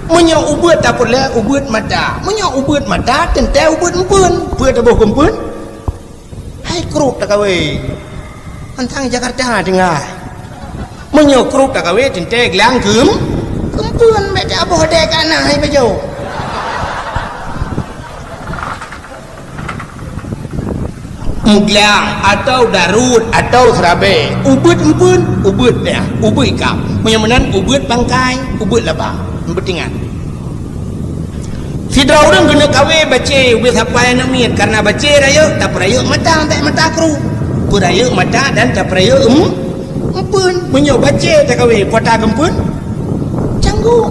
Menyo ubut tak boleh ubut mata. Menyo ubut mata tente ubut empun. Pue tak boh kempun. Hai kruk tak kawe. Antang Jakarta dengar. Menyo kruk tak kawe tente gelang kempun beda boh dek anak hai bejo. Muglang atau darut atau serabe ubut empun ubut dia ubut ikap menyemenan ubut bangkai ubut labah bertingan sidra orang kena kawe baca ubut sampai nak miat karena baca raya tak peraya mata tak mata kru peraya mata dan tak peraya empun menyo baca tak kawe kota kempun canggu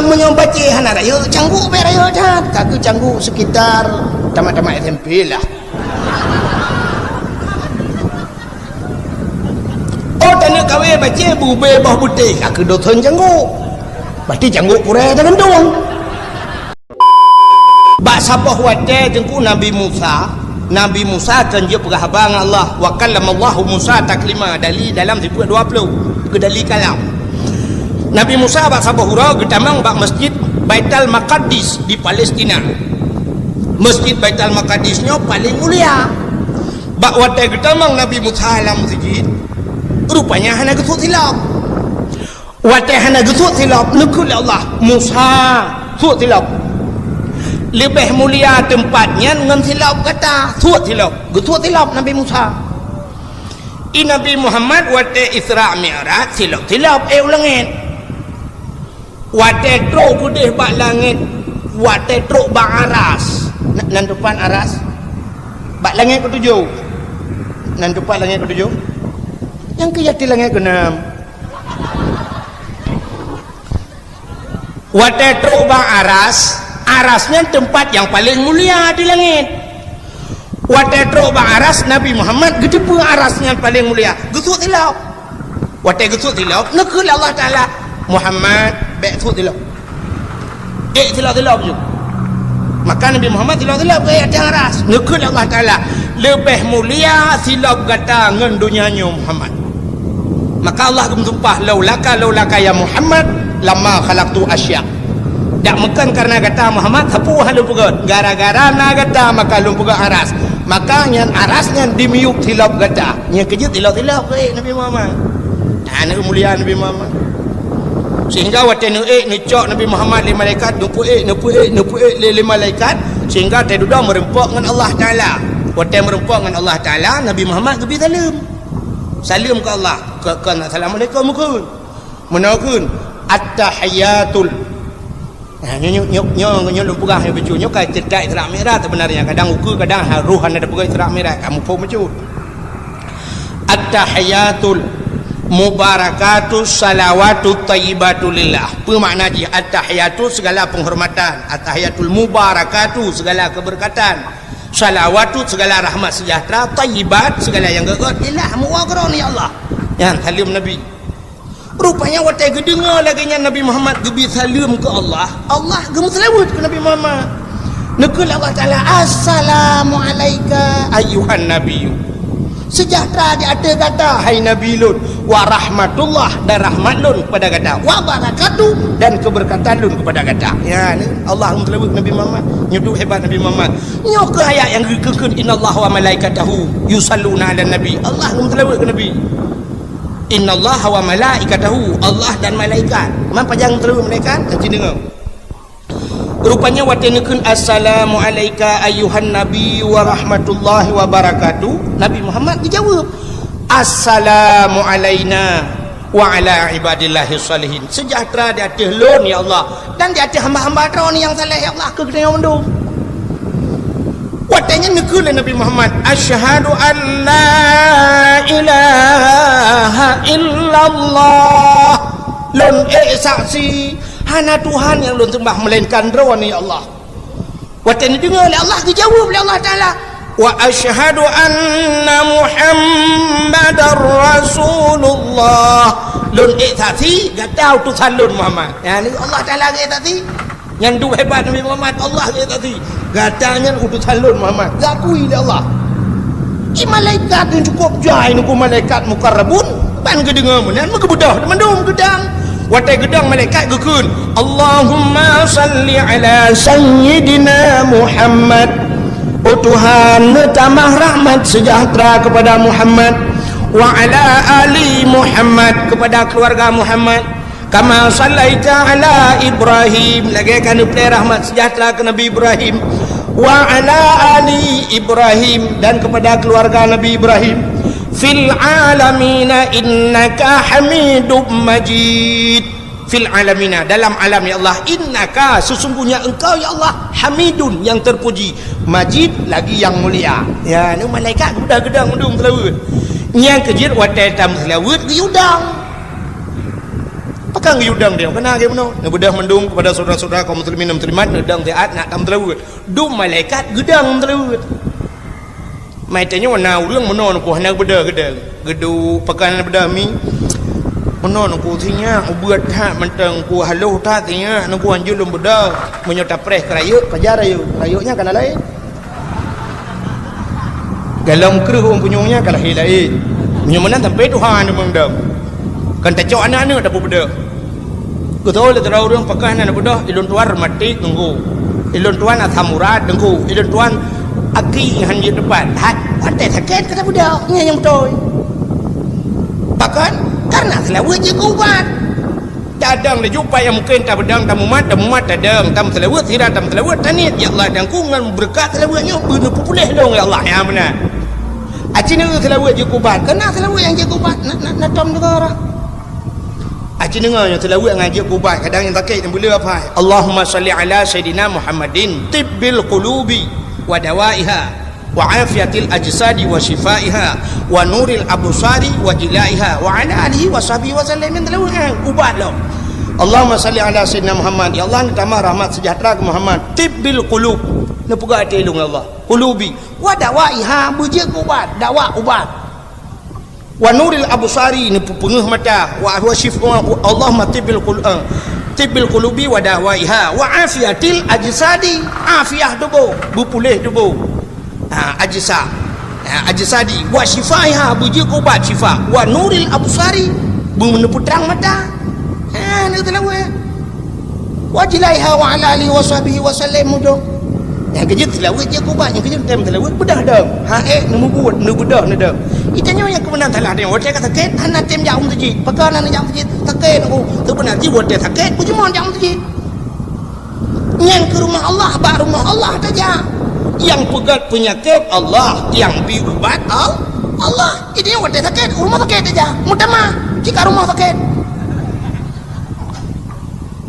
menyo baca hana raya canggu be raya dah kaki canggu sekitar tamat-tamat SMP lah. Oh tanya kawe baca bube bah putih aku dosen canggu. Berarti canggu pura dengan dong. Bak sabah wate jengku Nabi Musa. Nabi Musa tunjuk perhabang Allah wa kallamallahu Musa taklima dali dalam 20 kedali kalam. Nabi Musa bak sabah hura getamang bak masjid Baitul Maqdis di Palestina. Masjid Baitul Maqdisnya paling mulia. Bak watai getamang Nabi Musa dalam masjid. Rupanya hana gesut silap. Watai hana gesut silap nekul Allah Musa sut silap. Lebih mulia tempatnya dengan silap kata sut silap. Gesut silap Nabi Musa. Nabi Muhammad watai Isra Mi'raj silap langit. Watai truk putih bak langit. Watai truk bak aras. Nan depan aras bak langit ketujuh nan depan langit ketujuh yang kejati langit keenam watai truk bak arasnya tempat yang paling mulia di langit. Watai truk bak aras Nabi Muhammad gedepa arasnya paling mulia gesut tilap watai gesut tilap nekul Allah Ta'ala Muhammad baik gesut tilap tilap je. Maka Nabi Muhammad silap-silap ke atas aras nekul Allah Ta'ala lebih mulia silap kata dengan dunianya Muhammad. Maka Allah bersumpah laulaka ya Muhammad lama khalaqtu asya. Tak makan karena kata Muhammad sapu halu pegat gara-gara na kata maka lu pegat aras. Maka yang arasnya dimiuk silap kata yang kejut silap-silap ke Nabi Muhammad. Nah mulia Nabi Muhammad sehingga waktu ni cok Nabi Muhammad li malaikat nupu li malaikat sehingga dia duduk merempok dengan Allah Ta'ala. Waktu merempok dengan Allah Ta'ala Nabi Muhammad lebih salim ke Allah ke assalamualaikum menakun at-tahiyatul nyok lumpurah yang becu nyok kait cerdak Isra Mi'raj sebenarnya kadang ukur kadang ruhan ada pegang Isra Mi'raj kamu pun becu at-tahiyatul mubarakatu salawatu tayyibatu lillah. Apa makna dia? At-tahiyatu segala penghormatan, at-tahiyatul mubarakatu segala keberkatan, salawatu segala rahmat sejahtera, tayyibat segala yang gegot lillah muwaqron ya Allah. Yang salim Nabi. Rupanya waktu dengar lagi Nabi Muhammad gebi salim ke Allah, Allah gemu selawat ke Nabi Muhammad. Nekul Allah Ta'ala assalamu alayka ayyuhan nabiyyu. Sejahtera di atas kata hai Nabi Lut wa rahmatullah dan rahmat Lun kepada kata wa barakatuh dan keberkatan Lun kepada kata ya ni Allah melawat Nabi Muhammad nyuduh hebat Nabi Muhammad nyok ke ayat yang kekekun innallaha wa malaikatahu yusalluna ala nabi Allah melawat ke Nabi innallaha wa malaikatahu Allah dan malaikat man panjang melawat malaikat nanti dengar. Rupanya waktu nekun assalamu alayka ayyuhan nabi wa rahmatullahi wa barakatuh Nabi Muhammad dijawab assalamu alayna wa ala ibadillahi salihin. Sejahtera di atas Lun ya Allah dan di atas hamba-hamba Kau ni yang saleh ya Allah ke kena mendung. Waktunya nekun Nabi Muhammad asyhadu an la ilaha illallah Lun saksi hana Tuhan yang belum sembah melainkan Rawan ya Allah. Waktu ini dengar oleh Allah dijawab oleh Allah Ta'ala wa asyhadu anna Muhammadar Rasulullah. Lun saksi gata utusan Lun Muhammad. Ya ni Allah Ta'ala saksi. Yang dua hebat Nabi Muhammad Allah saksi. Gatanya utusan Lun Muhammad. Gakui oleh Allah. Malaikat yang cukup jai nuku malaikat mukarrabun ban ke dengar menan muka budah mendung gedang watai gedang malaikat gekun Allahumma salli ala sayyidina Muhammad. Oh Tuhan, tambah rahmat sejahtera kepada Muhammad, wa ala ali Muhammad, kepada keluarga Muhammad, kama sallaita ala Ibrahim, lagi akan diberi rahmat sejahtera ke Nabi Ibrahim, wa ala ali Ibrahim, dan kepada keluarga Nabi Ibrahim, fil alamina innaka hamidum majid. Fil alamina, dalam alam ya Allah, innaka, sesungguhnya engkau ya Allah, hamidun, yang terpuji, majid, lagi yang mulia. Ya, ni malaikat udah gedang mendung telawut. Yang kejir watai tam telawut giyudang. Pakang giyudang dia, kena ke mana? Ni bedah mendung kepada saudara-saudara kaum muslimin dan muslimat nedang taat nak tam telawut. Du malaikat gedang telawut. Mai tanya warna urang menon ko hana beda gedang. Gedu pekan beda mi. Menon ko tinya ubuat ha menteng ko haluh ta tinya nu ko anjul beda menyota pres kerayuk kajar ayu. Rayuknya kana lain. Galam keruh punyungnya kalah lain. Punya mana sampai Tuhan mendam. Kan tacok anak-anak dah beda. Ku tahu le terau urang pekan anak beda ilun tuan mati tunggu. Ilun tuan athamurat tunggu. Ilun tuan aki hanjit depan. Hat watai sakit kata beda. Nya yang betul. Pakan karena selawat je ubat. Dadang dia jumpa yang mungkin tak bedang, tak mumat dadang, tak selawat sirah, tak selawat tanit. Ya Allah, dan ku dengan berkat selawatnya benar populeh dong ya Allah, ya benar. Acina selawat je ubat. Kena selawat yang je ubat nak tom negara. Acina yang selawat yang je ubat kadang yang sakit yang boleh apa? Allahumma salli ala sayyidina Muhammadin tibbil qulubi wa dawaiha wa afiyatil ajsadi wa shifaiha wa nuril absari wa jilaiha wa ala alihi wa sahbihi wa sallam. Ubat lo. Allahumma salli ala sayyidina Muhammad. Ya Allah, tambah rahmat sejahtera ke Muhammad. Tibbil qulub, ne puga hati lu Allah. Qulubi wa dawaiha, buje ubat, dawa ubat. Wa nuril absari, ne pengeh mata, wa shifa. Allahumma tibbil qulub, tibbil qulubi wa dawaiha wa afiyatil ajsadi, afiah tubuh, berpulih tubuh. Ajsa, ajsadi wa shifaiha, buji ubat syifa, wa nuril absari, meneputrang mata. Ni telawat wa jilaiha wa ala alihi wa sahbihi wa sallam mudo. Yang kerja telawat je ubat, yang kerja time telawat bedah dah. Nemu buat nu bedah dah. Itanya yang kebenaran salah dia. Watai kata sakit, anak tem jauh masjid. Pekan anak jauh masjid, sakit aku. Tu benar ji watai sakit, puji mohon jauh masjid. Yang ke rumah Allah, bak rumah Allah saja. Yang pegat penyakit Allah, yang biubat Allah. Ini yang wadah sakit, rumah sakit aja. Mutamah jika rumah sakit,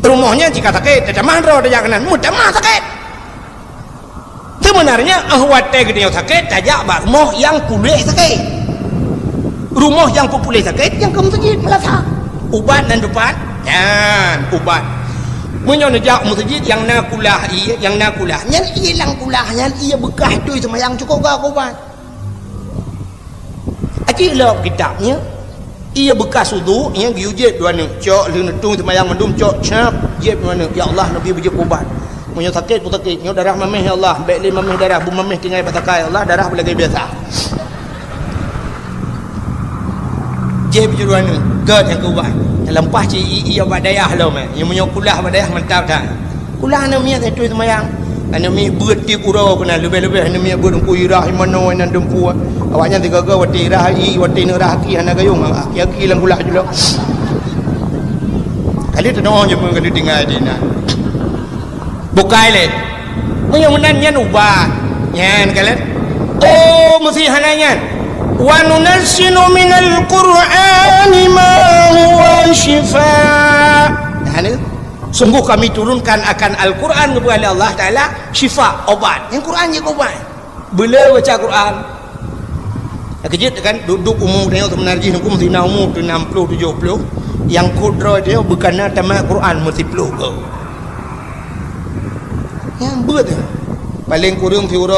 rumahnya jika sakit, ada mandro ada janganan. Mutamah sakit. Sebenarnya wadah gede yang sakit, tajak bak rumah yang pulih sakit. Rumah yang pulih sakit, yang ke masjid melasa. Ubat dan depan, dan ubat. Menyo nejak masjid yang nak kulah ia, yang nak kulah nyan ia lang kulah nyan ia bekah tu semayang cukup ke ubat. Aci lok kitabnya ia bekas wudu yang diujet dua ni cok lu netung semayang mendum cok cap jeb mana ya Allah nabi bejek ubat. Menyo sakit pun sakit nyo darah mameh ya Allah baik le mameh darah bu mameh tinggal batakai Allah darah boleh biasa. Jeb dua ni gad yang ubat. Lempah ci ia badayah lo meh yang menyo kulah badayah mantap dah kulah na mia tu semayang ana mi beut ti kuro kena lebih-lebih ana mi beut ku irah mano nan dempu awaknya tiga-tiga wati irah i wati nerah ki hana gayung aki lang kulah julo kali tu no je pun kali tinggal di na bukai le menyo menan nyan ubat nyan kalen oh mesti hananya. Wa nunazzilu minal Qur'ani ma huwa shifaa. Sungguh kami turunkan akan Al-Quran kepada Allah Ta'ala syifa, obat. Yang Quran je obat. Bila baca Quran kejut kan duduk umur dia untuk menarjih hukum zina umur tu 60 70 yang kudra dia bukan tamat Quran mesti peluh ke. Yang betul. Paling kurang tion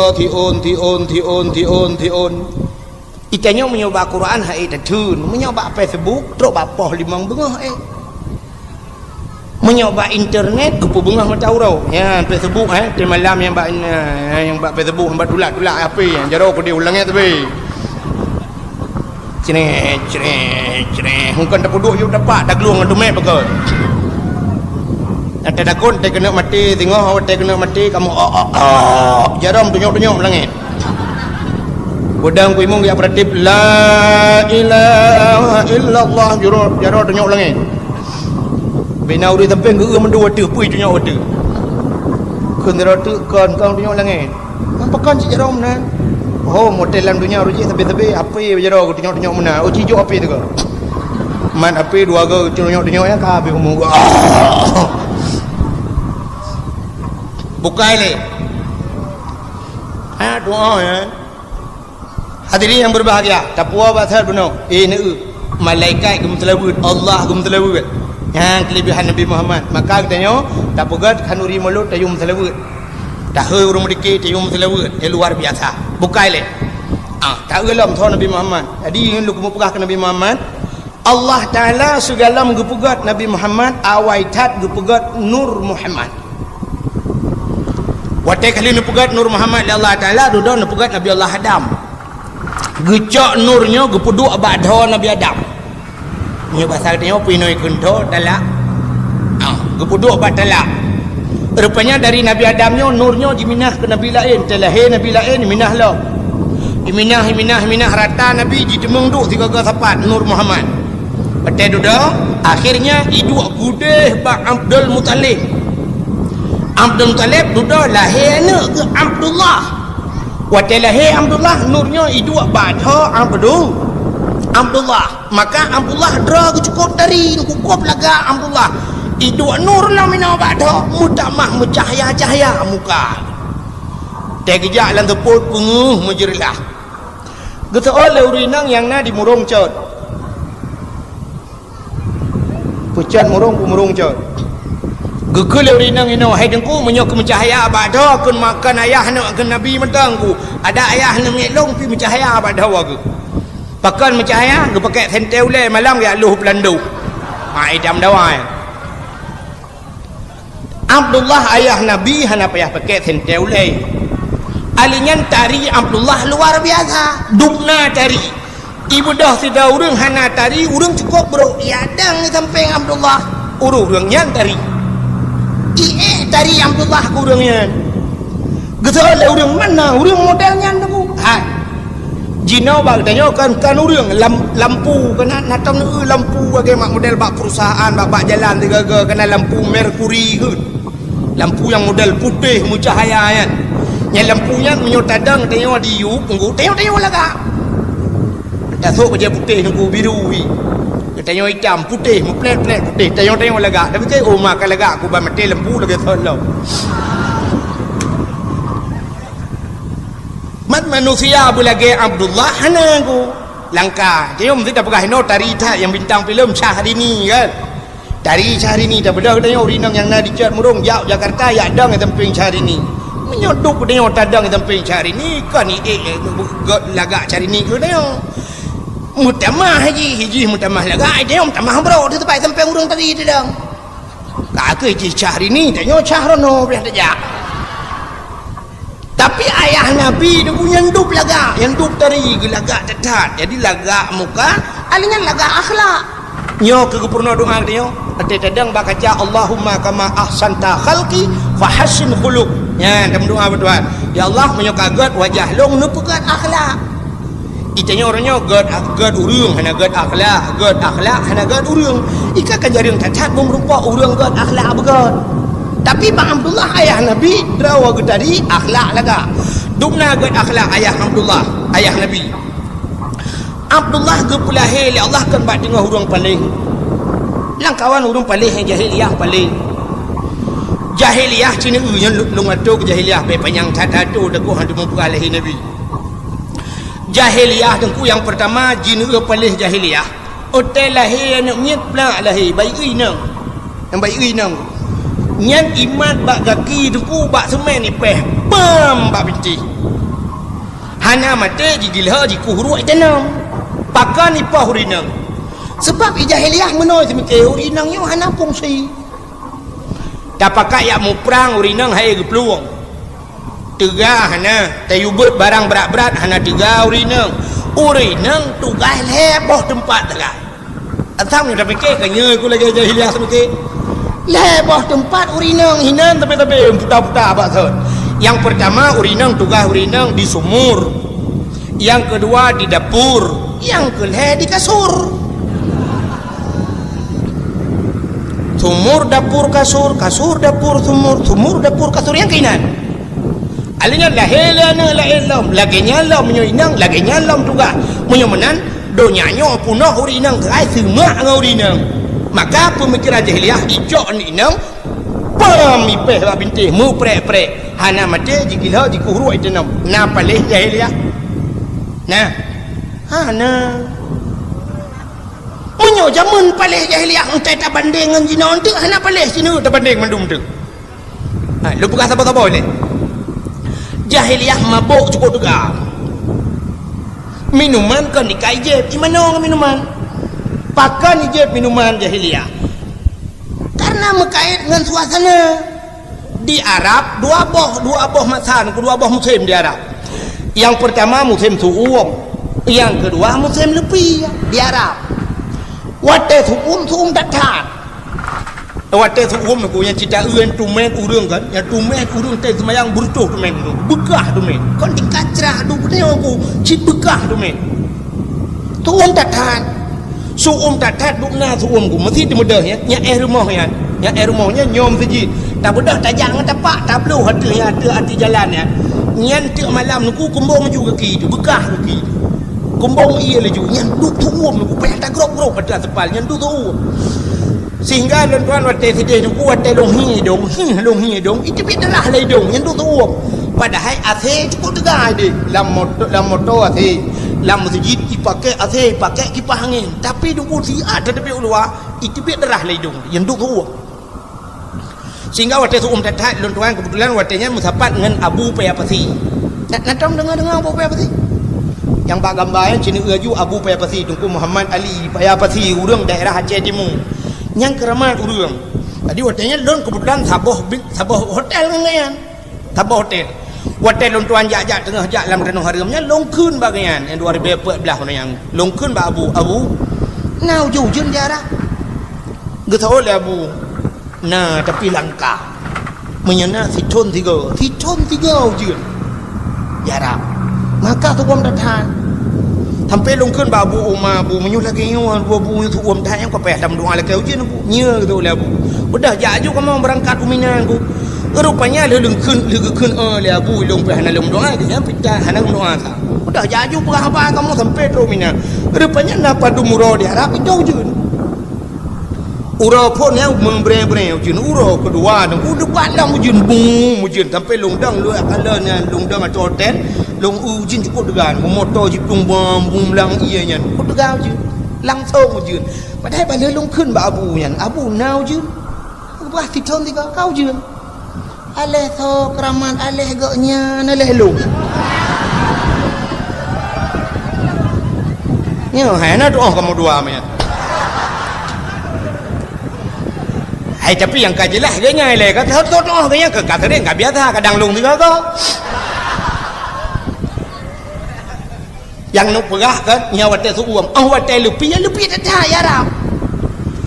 itanya menyoba Quran hai datun menyoba Facebook terus bapah limang bengah menyoba internet kepu bengah mata urau ya Facebook di malam yang bak Facebook hamba tulak apa yang jaro ko dia ulangnya tapi Cereh mungkin tak duduk you dapat dah geluang tu mek betul. Ada takut tak kena mati tengok awak tak kena mati kamu jaram tunyok-tunyok langit. Bodang ku imong ya pratip la ilaha illallah jaram tunyok langit. Bina uri tempeng ge mendua tu pui tunyok tu. Kun tu kon kau tunyok langit. Apa kan jaram nan? Oh modelan dunia ruji tapi apa berjara aku tengok-tengok mana oh cijuk api tu ke man api dua ke tengok-tengok ya ka habis umur bukai le doa ya hadirin yang berbahagia tapua basal benar ini malaikat gum telawud Allah gum telawud yang kelebihan Nabi Muhammad maka katanya tak pegat kanuri mulut tayum telawud dah urung dikit tayum telawud yang luar biasa bukai le tak gelam thon Nabi Muhammad jadi lu kumu pegah ke Nabi Muhammad Allah Taala segala menggepugat Nabi Muhammad awaitat gepugat Nur Muhammad watai kali gepugat Nur Muhammad Allah Taala duduk gepugat Nabi Allah Adam gecok nurnya gepuduk badha Nabi Adam ni bahasa dia pinoi kento talak gepuduk badala rupanya dari Nabi Adamnya nurnya diminah ke Nabi lain terlahir Nabi lain minah lah minah rata Nabi ditemung duk 3 sapat Nur Muhammad betul duduk akhirnya iduk gudeh bak Abdul Muttalib duduk lahir anak ke Abdullah waktu lahir Abdullah nurnya iduk badha Abdullah maka Abdullah dra cukup dari kukup laga Abdullah iduk nur lah minah badha mutamah mencahaya-cahaya muka tegejak lan tepul penguh menjerilah gitu oleh urinang yang na di murung cot pucat murung cot gegel urinang ino hai dengku menyok mencahaya badha kun makan ayah nak ke nabi mentangku ada ayah nak ngelong pi mencahaya badha wagu pakan mencahaya ge pakai sentel le malam ya luh pelandu idam dawai Abdullah ayah nabi hana payah pakai sentel le alinyan tari Abdullah luar biasa dubna tari ibu dah tidak urang hana tari urang cukup bro diadang sampai Abdullah urang yang tari tari Abdullah urangnya getal urang mana urang modelnya tu hai jino bag tanya kan urang lampu kena natang lampu bagi mak model bak perusahaan bak jalan tiga kena lampu merkuri ke lampu yang model putih mucahaya kan yang lampunya menyot tadang tengok di yu tengok laga dasuk baca putih tengok biru tengok hitam putih plet putih tengok laga tapi ke makan laga aku ba mati lampu lagi tolong mat manusia bulage Abdullah hana aku langkah dia mesti tak pegah no tarita yang bintang filem Syahrini kan dari Syahrini tak bedah tengok urinang yang nak dicat murung jauh Jakarta ya dang temping Syahrini menyodok tengok tadang temping Syahrini kan ni lagak Syahrini ke tengok mutamah haji mutamah lagak tengok mutamah bro di tempat temping urang tadi tadang kakak haji Syahrini tengok Syahrono boleh tajak tapi ayah Nabi dia punya dup lagak yang dup tari ke lagak tetat jadi lagak muka alingan lagak akhlak nyo ke purna doa dia ate tadang bakaca Allahumma kama ahsanta khalqi fahassin khuluq ya dalam doa berdoa ya Allah menyokagat wajah long nupukat akhlak itanya orangnya gad urang hana gad akhlak hana gad urang ika kajaring tatat merupa urang gad akhlak begat tapi Bang Abdullah ayah Nabi drawa tadi akhlak laga dubna gad akhlak ayah Abdullah ayah Nabi Abdullah gepulahir li Allah kan bak tengah urang paling langkawan urang paling jahiliyah paling jahiliyah cina yang lung atuk jahiliyah pe panjang tatu deku hantu mempulahir Nabi jahiliyah dengku yang pertama jin paling jahiliyah hotel lahir anak nyet pula lahir bayi inang yang bayi inang nyat iman bak kaki dengku bak semen ni peh pam bak binti hana mate jigilha jikuhru itanam pakan ipah hurinang sebab jahiliyah menoi semike hurinang yo hana fungsi dapakat yak mu perang urinang hai ke peluang tega hana tayubut barang berat-berat hana tega urinang urinang tugas leboh tempat tegai atau ni dah fikir kanya aku lagi jahiliah seperti leboh tempat urinang hinan tapi putar-putar apa sahut. Yang pertama urinang tugas urinang di sumur, yang kedua di dapur, yang kelima di kasur. Sumur dapur kasur, kasur dapur sumur, sumur dapur kasur yang kainan. Alina lahilana la ilam, lagi nyalam menyoinang, lagi nyalam juga menyomenan donyanya punah urinang terai semua ngau urinang. Maka pemikiran jahiliah ijok ni inang pamipeh ba bintih mu prek-prek hana mate jikila jikuhru itanam na palih jahiliah. Nah, hana menyo jamun palih jahiliah entai tak banding dengan jina ontek hana palih sini tak banding mandum tu. Ha, lu buka apa-apa ni. Jahiliah mabuk cukup juga. Minuman kan dikai jeb. Di mana orang minuman? Pakan jeb minuman jahiliah. Karena mengkait dengan suasana. Di Arab dua boh masan, dua boh muslim di Arab. Yang pertama muslim suum, yang kedua muslim lebih di Arab. Wate suum datang. Wate suum aku yang cerita uan tumen urang kan, yang tumen urang teh semayang burtuh tumen tu, bekah tumen. Kon dikacrah tu pun aku, cip bekah tumen. Suum datang. Suum datang dukna suum ku mesti di mudah ya, nya rumahnya nyom sejid. Tak bedah tak jangan tapak tak perlu hati jalan ya. Nyan tu malam nu kumbong juga ki tu bekah tu ki. Kumbong ia laju nyan duk tuum nu payah tak grok-grok pada sepal nyan duk tuum. Sehingga tuan wate sedih nu wate long hidung itu bidalah lai dong nyan duk tuum. Padahal ase cukup tegai deh lam motor ase lam masjid dipakai ase pakai kipas angin tapi duk siat tetapi ulua itu bidalah lai dong nyan duk tuum. Sehingga waktu itu tatat tuan kebetulan waktunya musapat dengan Abu Payapasi. Nak dengar Abu Payapasi? Yang bak gambar yang cina aju Abu Payapasi Tunku Muhammad Ali Payapasi urang daerah Aceh Timur. Yang keramat urang. Tadi waktunya kebetulan sabuh hotel dengan sabuh hotel. Waktu tuan jak tengah jak dalam tanah haramnya longkun bagian yang 2014 yang longkun ba Abu nau jujun dia arah. Getau le Abu. Nah, tapi langkah menyana siton tiga ujun jarang maka tu om datang sampai longkun babu umah bu menyuh lagi nyawan bu tu om datang yang kau payah dalam doa lagi ujun bu nya gitu lah bu udah jaju kamu berangkat uminan bu rupanya lengkun le bu long payah dalam doa dia pita hana doa sa udah jaju berapa kamu sampai tu uminan rupanya napa dumuro di Arab itu ujun Ura pun yang membreng-breng ujun ura kedua dan depan dah ujun sampai longdang lu akalnya longdang atau hotel long ujun cukup degan motor jipung bom lang ianya cukup degan ujun langsung ujun padahal pada longkun ba abu nya abu nau ujun bah titon tiga kau ujun aleh so keraman aleh gaknya aleh lu nya hana doa kamu dua nya. Hai tapi yang kajelah dia nyai le kata tu kaya kata dia enggak biasa kadang lung juga tu. Yang nak perah kan nyawa teh suam. Wate lepi dah ya Arab.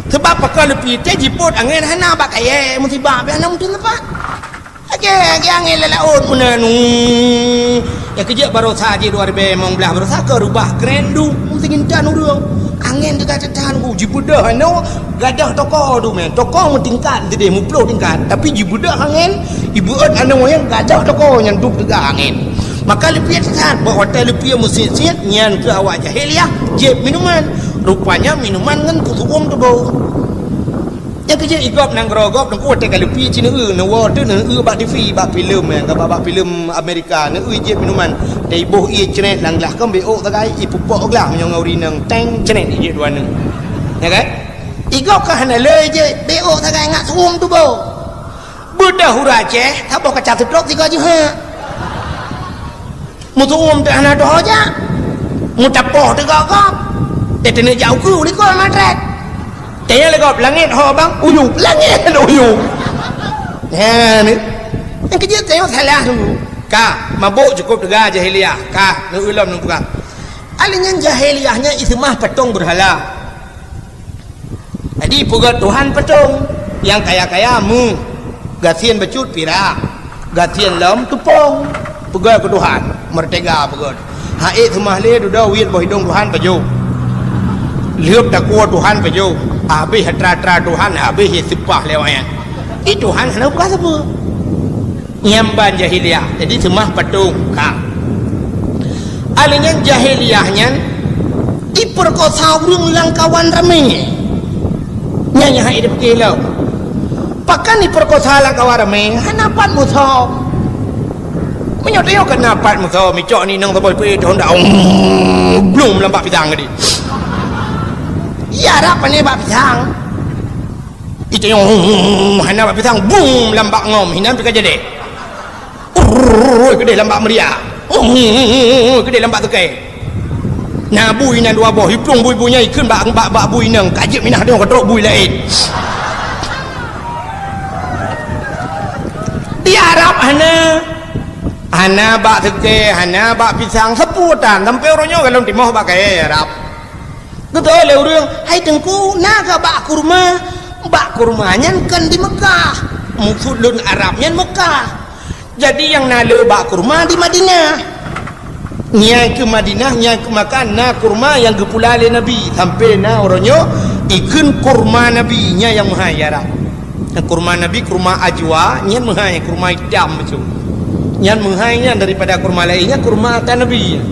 Sebab pakal lepi teh jiput angin hana bak kaya musibah be hana mungkin apa. Age angin lelaun munanu. Ya kerja baru saja 2000 belah baru saka rubah grendu mesti gintan urang. Angin dekat tetan ku jibudah no gadah toko tu men toko mu tingkat jadi mu 10 tingkat tapi jibudah angin ibu anu yang gadah toko yang duk dekat angin maka lebih tetan bawa hotel lebih mesti siat nyan ke awak jahiliah jeb minuman rupanya minuman ngan kusuum tu bau yang kerja igop nang grogop nang kuat kali pi cina na wa tu na bak TV bak filem yang bak filem Amerika na jeb minuman dai boh ia cenet langlah kan beok tagai ipupok glah yang ngauri nang tang cenet je dua nang ya kan igop ka hana le je beok tagai ngak suum tu bo budah hurace tha bo kaca sedok tiga je ha mu suum te hana do ja mu tapoh tiga gop te tene jauh ku ni ko matret tanya legap langit ho bang uyup langit uyup ya ni yang kerja tengok salah dulu ka mabuk cukup dega jahiliah ka nu ulam nu buka Alinya jahiliyahnya itu mah patung berhala. Jadi pegat Tuhan patung yang kaya-kayamu gatian becut pira, gatian lom tupong pegat ke Tuhan merdeka pegat. Hai itu mah le dah wit boh hidung Tuhan paju. Lihat tak kuat Tuhan paju. Habis hatra Tuhan habis sipah lewayan. Itu Tuhan hendak buka apa? Nyamban jahiliyah. Jadi semua patung kang. Alinya jahiliyahnya diperkosa urang langkawan rame nyanyi hidup kilau pakan diperkosa langkawan rame hanapan musuh menyoteo kenapan musuh micok ni nang taboy pe don daung belum lambak pisang tadi iya rapan ni bak pisang itu yang hana bak pisang bung lambak ngom hinan pika jadi gede lambak meriah gede lambak tukai nah bui nan dua boh hiplung bui-buinya ikun bak bui nang kajik minah dia ketrok bui lain di Arab hana bak tukai hana bak pisang seputan sampai orangnya kalau timoh bak kaya Arab betul le urang hai tengku naga bak kurmanya kan di Mekah musulun Arabnya Mekah jadi yang nalu bak kurma di Madinah nyai ke Madinah nyai ke Makkah na kurma yang gepulale Nabi sampai na orangnya ikun kurma Nabi nya yang mahayara kurma Nabi kurma ajwa nyan mahaya kurma hitam macam nyan mahaya daripada kurma lainnya kurma tan Nabi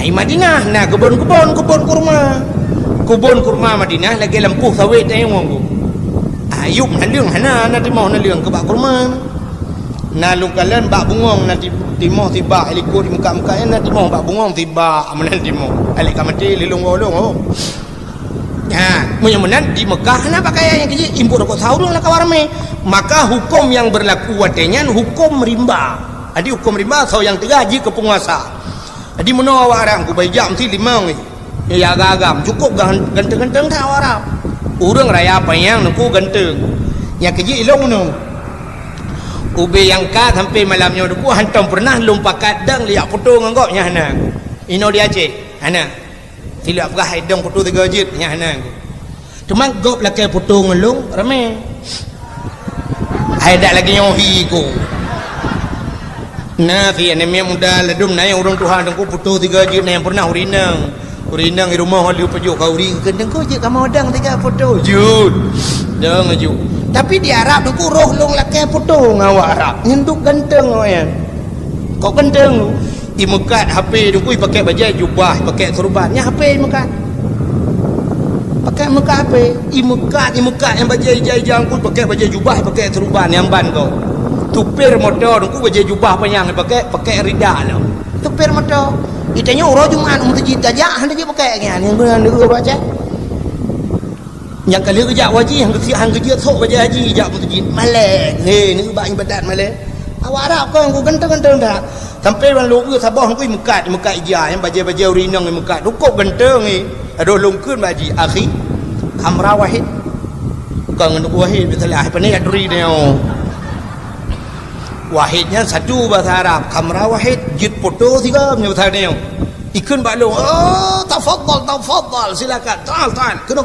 nyai Madinah na kebun kurma Madinah lagi lempuh sawit tayang wonggu ayub naliung hana nanti mau naliung ke bak kurma nalung kalian bak bungong nanti timoh tiba helikopter di muka-muka nanti mau bak bungong tiba amanan timoh alik kamati lilung wolong menyemenan di Mekah na pakai yang kecil impor kok saurung lah kawarme maka hukum yang berlaku wadenya hukum rimba adi hukum rimba so yang digaji ke penguasa adi meno awak arang ku bayam ti limang ni ya agam cukup ganteng-ganteng tak Arab urang raya apa yang ku ganteng yang kecil ilong no ube yang ka sampai malamnya duku hantam pernah lumpakat dang liak foto ngangkoknya hana ino dia Aceh hana silap gah dang foto 3 jit nya hana cuma gop laki foto ngelung rame ada lagi nyohi ko nah fi ane me muda ledum na yang urang Tuhan dangku foto 3 jit na yang pernah urinang di rumah halu pajuk kau uring kendeng ko je kamu dang 3 foto jut dang aju tapi di Arab tu roh long laki foto ngawak Arab nyenduk ganteng awak kau ganteng di Mekah HP tu pakai baju jubah pakai serban nya HP Mekah pakai Mekah HP di Mekah yang baju jang ku pakai baju jubah pakai serban yang ban kau tupir motor tu baju jubah panjang pakai rida lah tupir motor itanya orang Jumaat masjid aja hanya dia pakai yang dulu baca yang kali kerja wajib hang kerja sok baca haji jak masjid malek ni bak ibadat malek awak Arab kau aku ganteng-ganteng dah sampai orang lu sabah aku Mekah ija yang baca urinang di Mekah cukup ganteng ni aduh lungkeun baji akhi kamera wahid kau ngenduk wahid betulah apa ni adri dia wahidnya satu bahasa Arab kamera wahid jit foto 3 punya bahasa dia ikun balu tafadhal silakan tal kena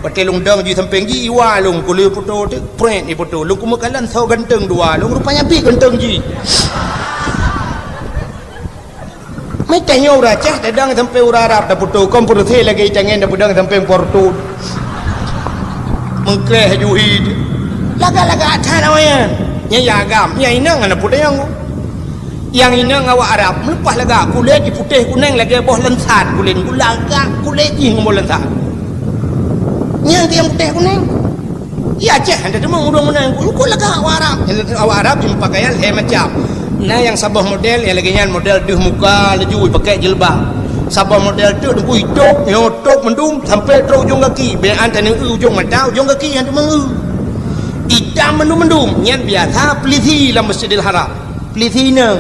pakai lung dang ji samping ji iwa lung kuliah foto tu print ni foto lung kumakalan so ganteng dua lung rupanya pi ganteng ji mai tanya ura cah dadang sampai ura Arab dah foto komputer the lagi jangan dah budang sampai portu mengkleh juhid laga-laga acan awaknya nya yagam nya inang ana putih yang inang awak Arab melepas laga kulit di putih kuning lagi boh lensat kulit gulaga kulit ji ngomong lensat yang tiang putih kuning iya Aceh ada demang udang menang ku lega awak Arab yang pakaian macam nah yang sabah model yang lagi nyan model duh muka laju pakai jilbab sabah model tu dempu hidup nyotok mendum sampai teruk ujung kaki bean tanah ujung mata ujung kaki yang demang hitam mendum nyan biasa peliti dalam Masjidil Haram peliti nang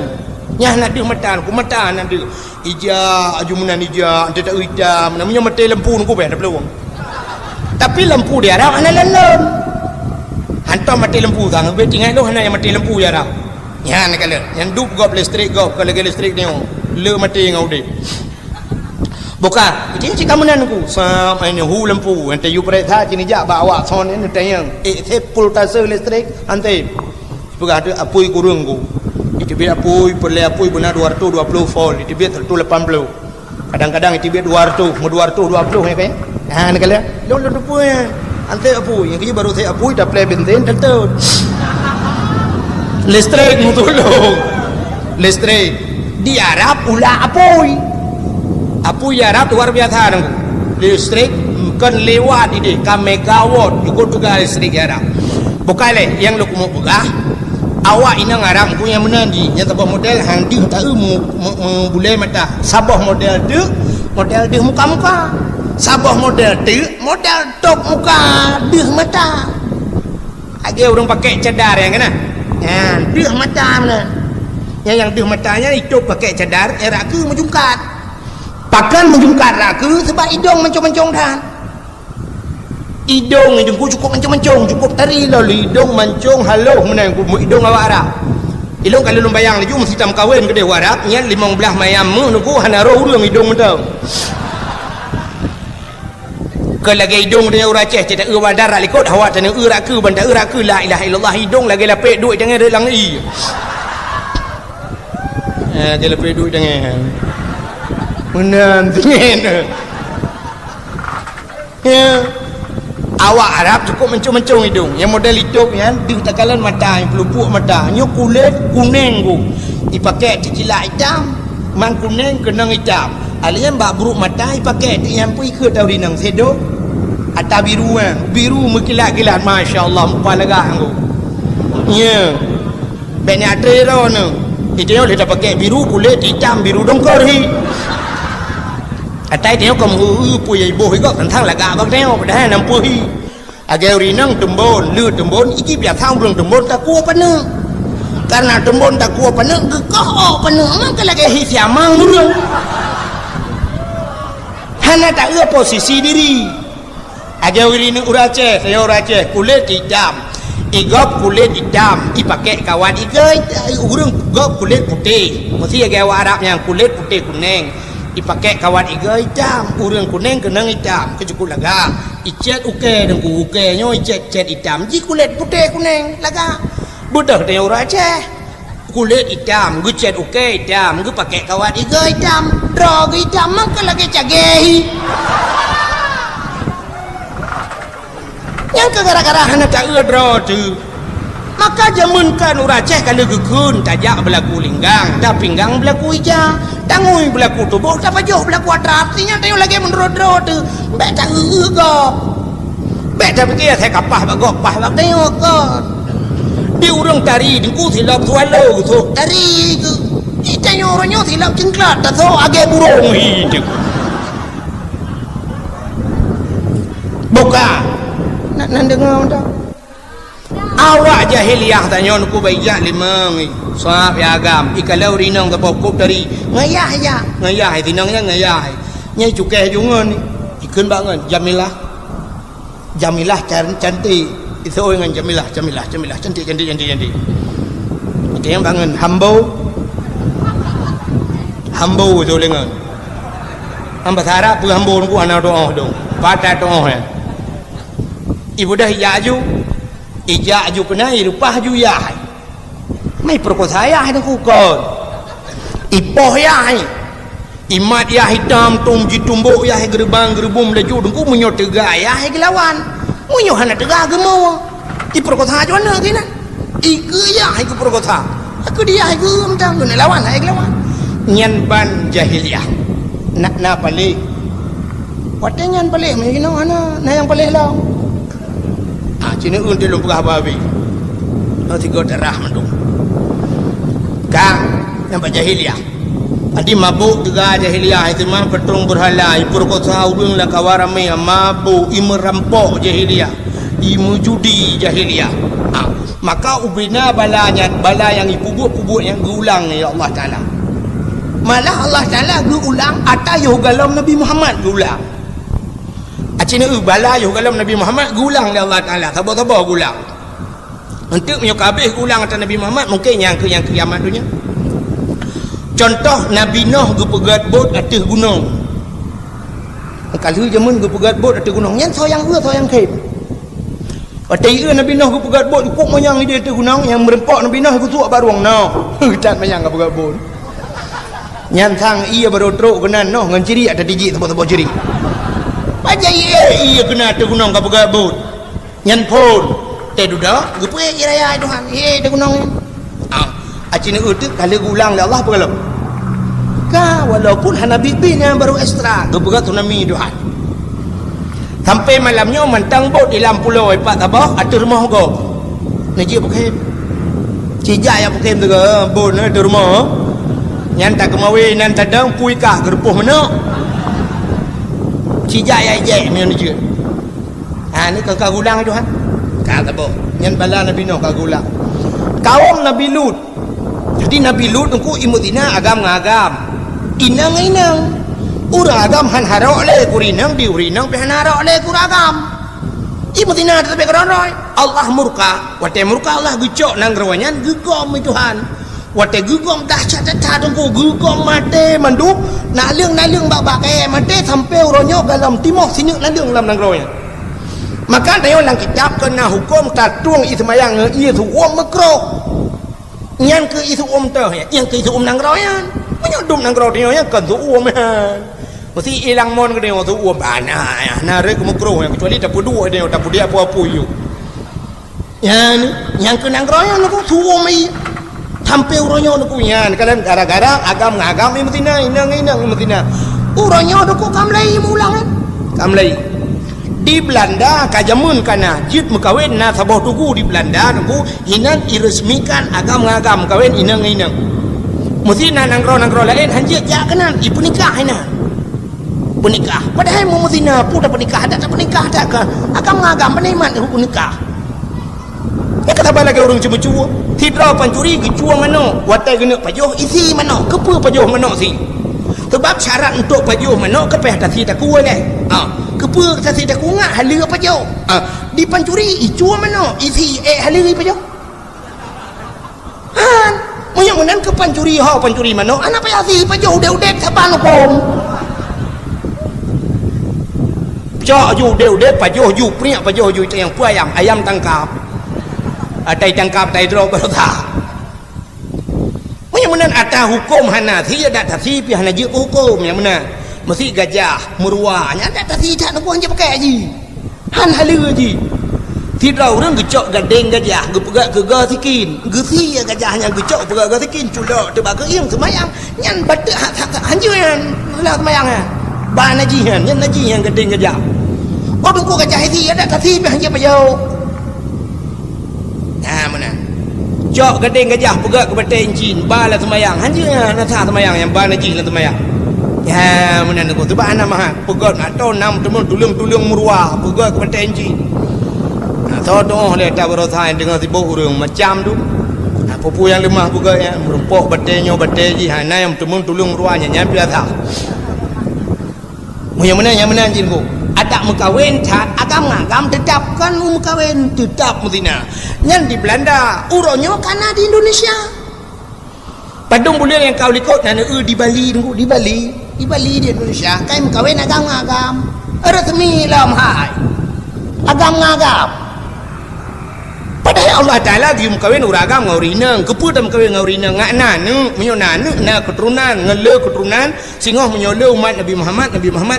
nyah nak duh mata ku mata nak duh ija ajumunan ija ante tak hitam namanya mata lempu ku ben ada peluang tapi lampu dia Arab ana lalam hantar mati lampu kan be tinggal tu hana yang mati lampu dia Arab ya nak kala yang dup gop listrik gop kalau listrik ni le mati ngau de bukan dia cik kamunan aku sama ini hu lampu ente you perintah sini jak bawa son ini tayang sepul tase listrik ante bukan ada apui kurung ku itu biar apui perle apui benar 220 volt itu biar 180 kadang-kadang itu biar 200 220 ya kayak ha nak kala lo apui ante apui yang kerja baru saya apui dah play benten tentu listrik mutulung listrik di Arab ulah apui Arab luar biasa nang listrik kan lewat ini ka megawatt ikut juga listrik Arab bukan le yang lu mau begah awak inang Arab punya menandi yang tabah model hang di tak mu boleh mata sabah model de muka sabah model top muka de mata agak orang pakai cadar yang kena de mata mana yang de matanya itu pakai cadar era ke menjungkat pakan menjungkat ragu sebab hidung mencong-mencong dah hidung hidungku cukup mencong-mencong cukup tari lalu hidung mencong halau menang hidung awak Arab hidung kalau lumbayang laju mesti tam kahwin ke dia Arab nya 15 mayam nunggu hana roh urang hidung mentang ke lagi hidung dia urang Aceh cedak wadar likut awak tanya uraku benda uraku la ilaha illallah hidung lagi lapik duit jangan dia lang i dia lapik duit jangan menang dingin ya awak Arab cukup mencung-mencung hidung yang model hidup ya di takalan mata yang pelupuk mata nyo kulit kuning ku dipakai cicila hitam man kuning kenang hitam alian bak buruk mata dipakai yang pui ke tau dinang sedo atau biru mekilat-kilat masya-Allah muka lega aku ya banyak trero no itu yang dia pakai biru kulit hitam biru dongkor hi atai tengok kamu punya ibu itu tentang laga bak tengok dah nampuhi agak rinang tembon iki biar tahu belum tembon tak kuat pana karena tembon tak kuat pana gekoh pana mang lagi hisya mang dulu hana tak posisi diri agak rinang urace saya urace kulit hitam igop kulit hitam dipakai kawan igai urang gop kulit putih mesti agak Arab yang kulit putih kuning dipakai kawan iga hitam urang kuning kenang hitam kecukup laga icet uke dan uke nyo icet hitam ji kulit putih kuning laga budak dia orang Aceh kulit hitam gu cet uke hitam gu pakai kawan iga hitam drog hitam maka lagi cagehi yang gara-gara hana tak udro tu maka jamunkan orang Aceh kalau gekun tajak berlaku linggang dah pinggang berlaku hijau tangui berlaku tubuh tak pajuh berlaku atrat artinya tengok lagi menrodro tu bek tak gop bek tak fikir saya kapah bak gopah bak tengok kan di urang tari dengku silap swallow tu tari tu tengok orangnya silap cengklat tak so agak burung hidup buka nak dengar tak awak jahiliyah tanya nuku baijak limang sahab ya agam ikalau rinang ke pokok dari ngayah tinangnya ngayah nyai cukai jungan ikan banget Jamilah cantik itu dengan Jamilah cantik itu yang bangun hambau itu dengan hamba sarap pu hambau nuku anak doa dong patah doa ya ibu dah ijak ju kenai rupah ju yai mai perkosa yai dan kukon ipoh yai imat yai hitam tumji tumbuk yai gerbang gerbum laju dengku munyo tega yai gelawan munyo hana tega gemo di perkosa ju ana kina iku yai ku perkosa aku dia aku mentang tu lawan yai gelawan nyan ban jahiliyah nak palik watengan palik mengino ana na yang palik lah cina unti lumpah babi tiga darah mendung kang nampak jahiliyah adi mabuk juga jahiliyah itu mah petung berhala ipur kota udung lah kawarame mabuk imerampok jahiliyah imujudi jahiliyah maka ubina bala yang ipubuk-pubuk yang diulang ya Allah Ta'ala malah Allah Ta'ala diulang atau galam Nabi Muhammad diulang acina bala yo galam Nabi Muhammad gulang oleh Allah Taala sabar-sabar gulang untuk menyokabih gulang atas Nabi Muhammad mungkin yang kiamat dunia contoh Nabi Nuh gu pegat bot atas gunung Kalau zaman gue pegat bot ada gunung yang soyang kem. Ada Nabi Nuh gue pegat bot puk mayang dia ada gunung yang merempak Nabi Nuh gue tuak baruang no. Tak mayang gue pegat bot. Nyantang ia baru teruk kena no ngan ciri ada digit tempat ciri. Baca iya kena ada gunung gue pegat bot. Nyan pun teh duda gue punya raya Tuhan ada gunung. Acina utuk kalau ulang Allah apa kalau? Walaupun Nabi bin yang baru ekstra gebugat tsunami Tuhan sampai malamnya mentang bot di dalam pulau Pak Tabah ada rumah kau najib pakai cijak yang pakai tu bot ada rumah nyanta kemawi nan tadang pui kah gerpuh mana cijak ya je me najib ni kau ulang Tuhan kata Tabah nyan bala Nabi Nuh kau ulang kaum Nabi Lut jadi Nabi Lut engko imutina agam-agam inang uragam han harok le kurinang di urinang pe han harok le kuragam imutina tapi keronoi Allah murka wate murka Allah gucok nang rawanyan gugom Tuhan wate gugom dahsyat dah tunggu gugom mate mandu nak leung bak mate sampai uronyo dalam timur sini leung dalam nang rawanyan maka dayo lang kitab kena hukum tatuang ismayang itu makro nyan ke itu teh yang ke itu nang rawanyan menyodom nang dia yang kan tu mesti hilang mon ke dia tu bana na rek mukro yang kecuali tak dua dia tak dia apa-apa you yang ke nang royan aku tu mai sampai uronyo aku yan kalian gara-gara agam mesti inang mesti uronyo aku kamlai mulang kamlai di Belanda kajamun kana jit mekawin na sabah tugu di Belanda aku hinan iresmikan agam kawin inang mesti nang nangro lain hanjit jak kenan ibu nikah hina penikah padahal mu mesti na pu dah penikah tak ke agam peneman ibu nikah ya kata bala orang cuma-cuma tidra pancuri gecuang mano watai gena pajoh isi mano kepa pajoh mano si sebab syarat untuk pajoh mano kepeh tak si tak kuat kepa tak si tak ngak hala pajoh di pancuri icuang mano isi hala pajoh yang menan ke pancuri mana anak payah si pajoh udah saban hukum cak udah pajoh ju priak pajoh ju yang pu ayam tangkap tai tangkap tai drop berota yang menan ada hukum hana si ada tasi pi hana je hukum yang mana mesti gajah meruahnya ada tasi tak nak je pakai haji han halu haji tidak orang gecok gading gajah gepegak gegar sikin gesi gajahnya gecok pegak sikin culok tebaga yang semayang nyan badak hanjuan lah semayang ba najihan nyan najihan gading gajah waduh ko gajah itu ada kasi hanjia pajau mana cok gading gajah pegak ke batai encin ba lah semayang hanjuan nasa semayang yang ba najihan semayang ya mana nak tu ba ana mah pegak atau nam tulung muruah pegak ke batai encin Todong oleh tak berotai dengan sibuk urung macam tu. Pupu yang lemah juga ya, merempok batenya bateji hana yang tulung ruahnya nyampi dah. Yang mana jinku? Ada mekawin tak agam tetapkan mekawin tetap mutina. Nyan di Belanda, uronyo kana di Indonesia. Padung bulan yang kau likut nana di Bali di Bali di Indonesia. Kai mekawin agam. Resmi lam hai. Agam. Padahal Allah Ta'ala dium kawin uragam ngaurinang kepudam kawin ngaurinang ngakna na keturunan ngele keturunan singoh menyole umat Nabi Muhammad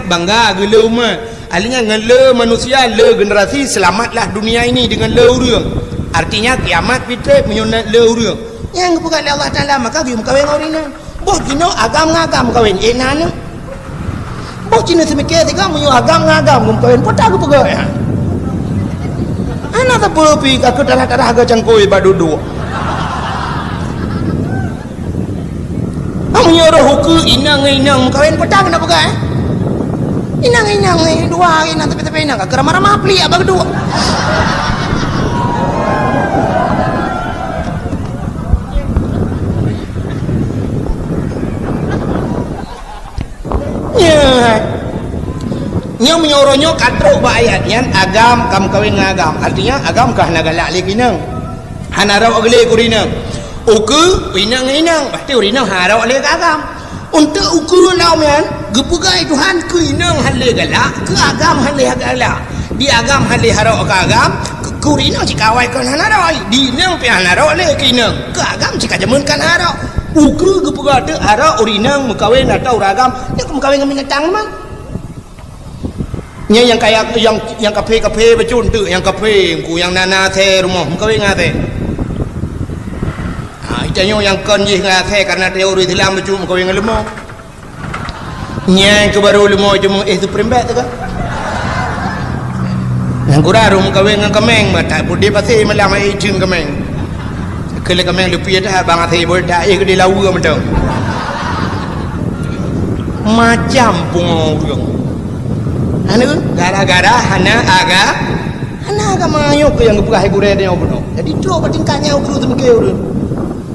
bangga gele umat alinya ngele manusia le generasi selamatlah dunia ini dengan le urang artinya kiamat fitrah menyole le urang yang bukan Allah Ta'ala maka dium kawin ngaurinang boh kino agam kawin nana boh kino semikir tiga menyo agam kawin potah ke pegak ya anak tak pergi ke darah-darah agak cangkui badudu menyuruh hukum inang kawin petang nak pakai inang dua inang tapi inang ke ramah-ramah peli abang dua yang menyuruhnya katruk ayat yang agam kam kawin ngagam artinya agam kah nagalak lagi nang hanarau agli kurinang uku inang pasti urinang harau lagi agam untuk ukur lau men gepugai Tuhan ke inang hale galak ke agam hale galak di agam hale harok ke agam kurina cikawai kan hanaroi di inang pi hanarok le ke inang ke agam cika jamun kan harok ukur gepugai de harok urinang mukawin atau ragam dia mukawin dengan binatang mang nya yang kayak yang kafe bacun tu yang kafe ku yang nana the rumah mukawin ngate janyo yang kon ye ngate karena teori dalam bacun mukawin ngelemo nya ke baru lemo cuma itu primbet tu kan yang kurarum kawin ngan kameng mata budi pasti malam ai cing kameng kele kameng lepi dah bang athi bol dah ke di lawu mentang macam pungurung anu gara-gara hana aga mayo ke yang buka hibure dia obono jadi tu bertingkahnya urut meke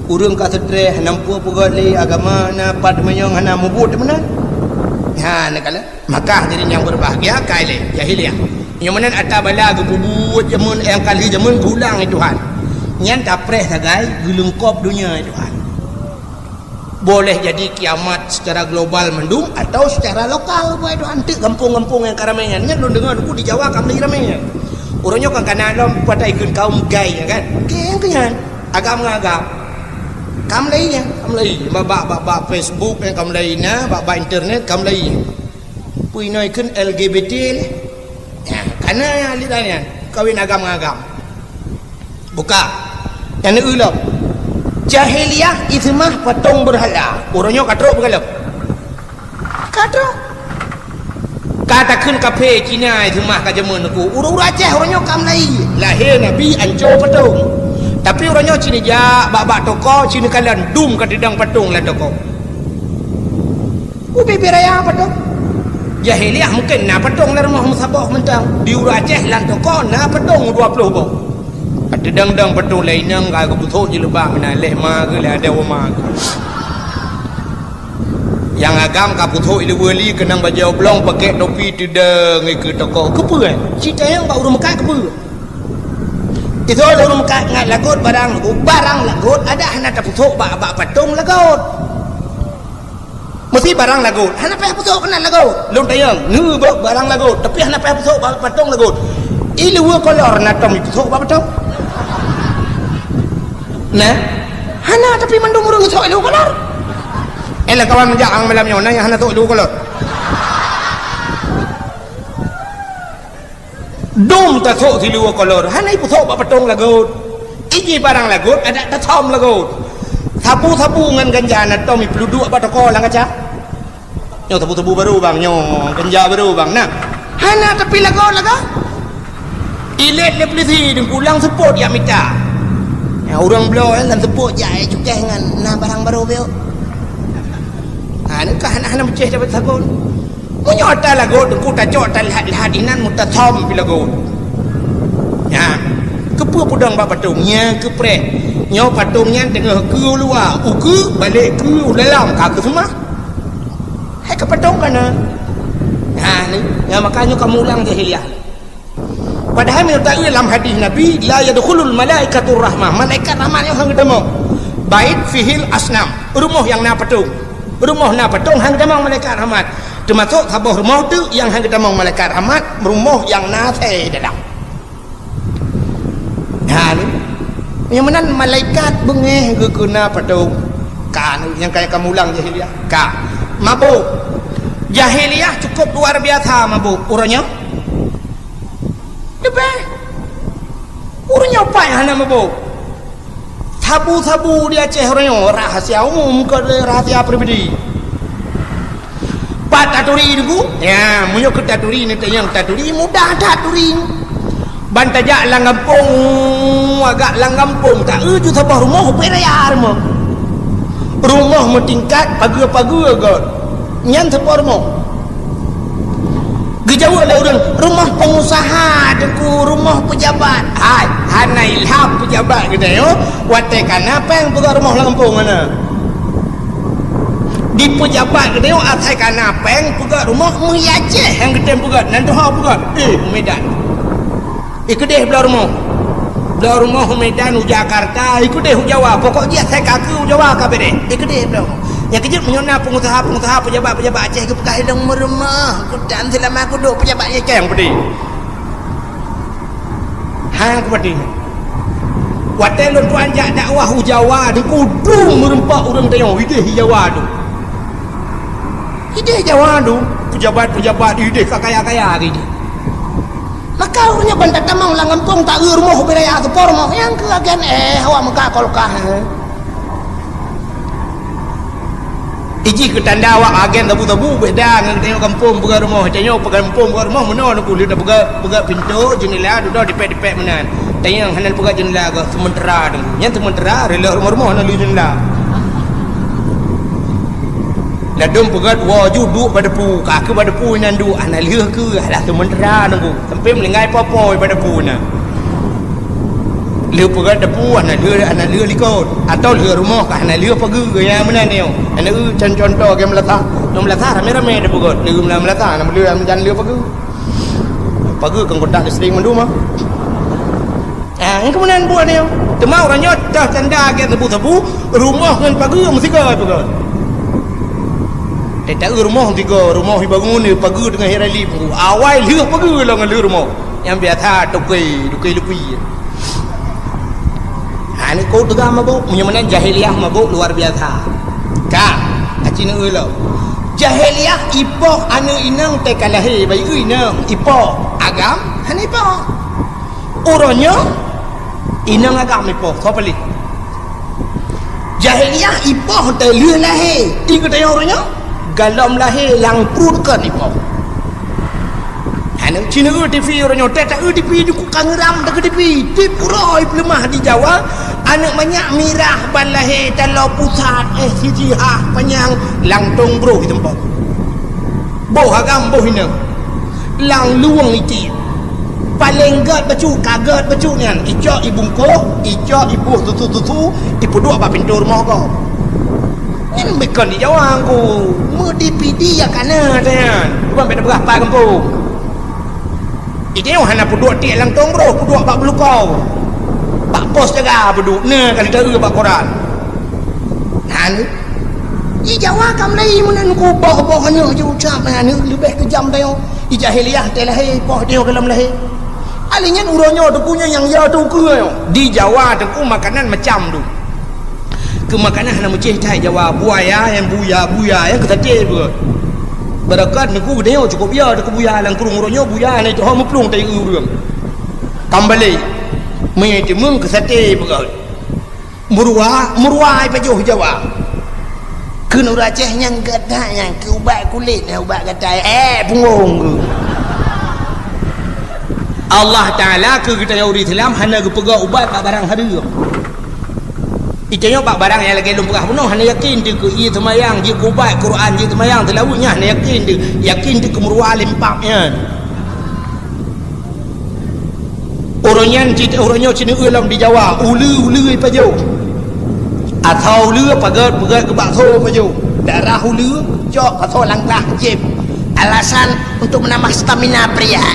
urung ka sedre nampu pugale agama na pad menyong hana mubut mana ha nakala maka hadirin yang berbahagia kaile jahiliah yang mana ada bala gebubut jamun yang kali jamun gulang Tuhan nyan dapreh sagai gulungkop dunia Tuhan boleh jadi kiamat secara global mendung atau secara lokal boy Tuhan ti kampung-kampung yang karamaian nyan lu dengar ku di Jawa kamli ramaian urangnya kan kana lom pada ikut kaum gai kan keng kenyan agam-agam kamlainya kamlai ba Facebook yang kamlaina ba internet kamlai puinoi kun LGBT ya karena yang lidahnya kawin agam-agam buka yang ni ulam jahiliyah itu mah patung berhala orangnya katrok bergalap katrok katakan kafe Cina itu mah kajamun aku urang-urang Aceh orangnya kamlai lahir Nabi anjo patung tapi orangnya Cina ja bak toko Cina kalan dum ke dedang patung lah toko ubi beraya patung jahiliah mungkin na patung lah rumah musabah mentang di urang Aceh lan toko na patung 20 bau ada dang patung lainang ka kebutuh je lebah mana leh ma ke lah ada wama yang agam ka putuh ilu wali kenang baju oblong pakai topi tidang ke toko kepa kan cerita yang bau rumah Mekah kepa itu rumah Mekah ngat lagut barang lagut ada hana ta putuh ba patung lagut mesti barang lagut hana payah putuh kena lagut lum tayang nge barang lagut tapi hana payah putuh patung lagut ilu kolor na tom putuh ba patung nah hana tapi mandung urang sok ilu kolor elah kawan menjaang malam nyona yang hana tok ilu kolor dom ta tok ti lu kolor hana ipu tok ba patung lagut iki barang lagut ada ta thom lagut sapu ngan ganja na tom ipu dua ba toko lang aja nyo sapu baru bang nyo ganja baru bang nah hana tapi lagut ilet le polisi deng pulang sepot ya mita ya orang blow lan sepot jai cuk jangan nah barang baru beo ni kah hana beceh dapat sabun menyota lagut ku ta cok ta hadinan muta thom pi lagut ya kepu pudang ba patungnya kepreh nyo patungnya tengah ke luar uku balik ke dalam kaki semua hai ke patung kana ha ni ya makanya kamu ulang jahiliah padahal menurut dalam hadis Nabi la yadkhulul malaikatur rahmah malaikat rahmat yang hang demo bait fihil asnam rumah yang na patung rumah na patung hang demo malaikat rahmat termasuk sabah rumah tu yang hang demo malaikat rahmat rumah yang na teh dalam ha ni yang mana malaikat bengeh ke na patung kan yang kayak kamu ulang jahiliah ka mabuk jahiliah cukup luar biasa mabuk orangnya depan urangnya apa yang hana mabuk sabu di Aceh orangnya rahasia umum ke rahasia pribadi pak taturi itu ya munyok ke taturi ni yang taturi mudah taturi bantajak langampung agak langampung tak uju sabah rumah perayaan rumah mentingkat pagi-pagi agak nyan sabah rumah gejauh oleh orang rumah pengusaha deku rumah pejabat hana ilham pejabat kita yo wate kana peng buka rumah Lampung mana di pejabat kita yo atai kana peng buka rumah Aceh yang gede buka nanti ha buka Medan ikudeh belah rumah Medan Jakarta ikudeh Jawa pokok dia saya kaki Jawa kabeh ikudeh belah yang kejut menyona pengusaha pejabat Aceh ke pegawai dong meremah kudan selama aku duduk pejabat Aceh yang pedih hang aku pedih watai lon tuan jak dakwah Jawa di kudu merempak orang tayong ide Jawa tu ide Jawa tu pejabat ide kaya gitu maka orangnya bantat tamang lang kampung tak rumah beraya ke pormo yang ke agen awak muka kolkah iji ke tanda awak agen tabu-tabu beda dengan tengok kampung buka rumah tengok kampung buka rumah mana nak kulit buka pintu jendela duduk dipek menan tengok hanal buka jendela ke sementara tu yang sementara rela rumah-rumah nak lu jendela ladum pegat waju duk pada pu kaki pada pu nan duk anak liha ke alah sementara nunggu sampai melengai popoi pada pu na liha pegat depu anak liha likot atau liha rumah ke anak liha pagi ke yang mana ni anak contoh ke melata rame-rame dah pegat liha melata nak liha jalan liha pagi kan kontak sering mendu mah yang kemudian buat ni temau orangnya dah tanda ke tebu rumah kan pagi mesti ke pegat tak rumah bangun ni pagi dengan hirali awal lihat pagi lah dengan rumah yang biasa tukai lepi ni kau tegak mabuk menyamanan jahiliah mabuk luar biasa kak acina ulo jahiliah ipoh anu inang tekalahi bayi inang ipoh agam hani ipoh orangnya inang agam ipoh kau pilih jahiliah ipoh terlihat lahir tiga tayang orangnya galam lahir lang prudkan ipo anak Cina TV orang nyotek tak TV di kangeram tak TV di puroi lemah di Jawa anak banyak mirah ban lahir talau pusat sijihah penyang lang tong bro di tempat boh agam boh hina lang luang iti paling gat kagat bacu nian ijak ibungko ijak ibu tu ibu dua apa pintu rumah kau ini bukan di Jawa aku mau DPD ya kana kan bukan beda berapa kampung ini hanya puduk tiak lang tong bro puduk bak belukau bak pos jaga puduk nah kali dah bak koran nah di Jawa kam lai mun ku boh hanya je ucap ni lebih kejam tayo di jahiliah telahi boh dia dalam lahi alingan uronyo tu punya yang ya tu ke di Jawa tu makanan macam tu ke makanan nak menceh tai Jawa buaya yang buya yang ketati juga berakat niku dia cukup ya deku buya lang kurung ronyo buya ni tu hom plung tai urang kambali mai ti mung kesate begal murwa pajuh Jawa kena Aceh yang gadah yang ke ubat kulit ubat gatai punggung ke Allah Taala ke kita uri Islam hana ke pegak ubat barang hadir itanya pak barang yang lagi lumpah penuh hanya yakin dia ke ia semayang dia kubat Quran dia semayang telawunya hanya yakin dia kemeruah limpaknya orangnya Cina ulam di Jawa ulu paju atau ulu pagat ke bakso paju darah ulu jok atau langkah jib alasan untuk menambah stamina pria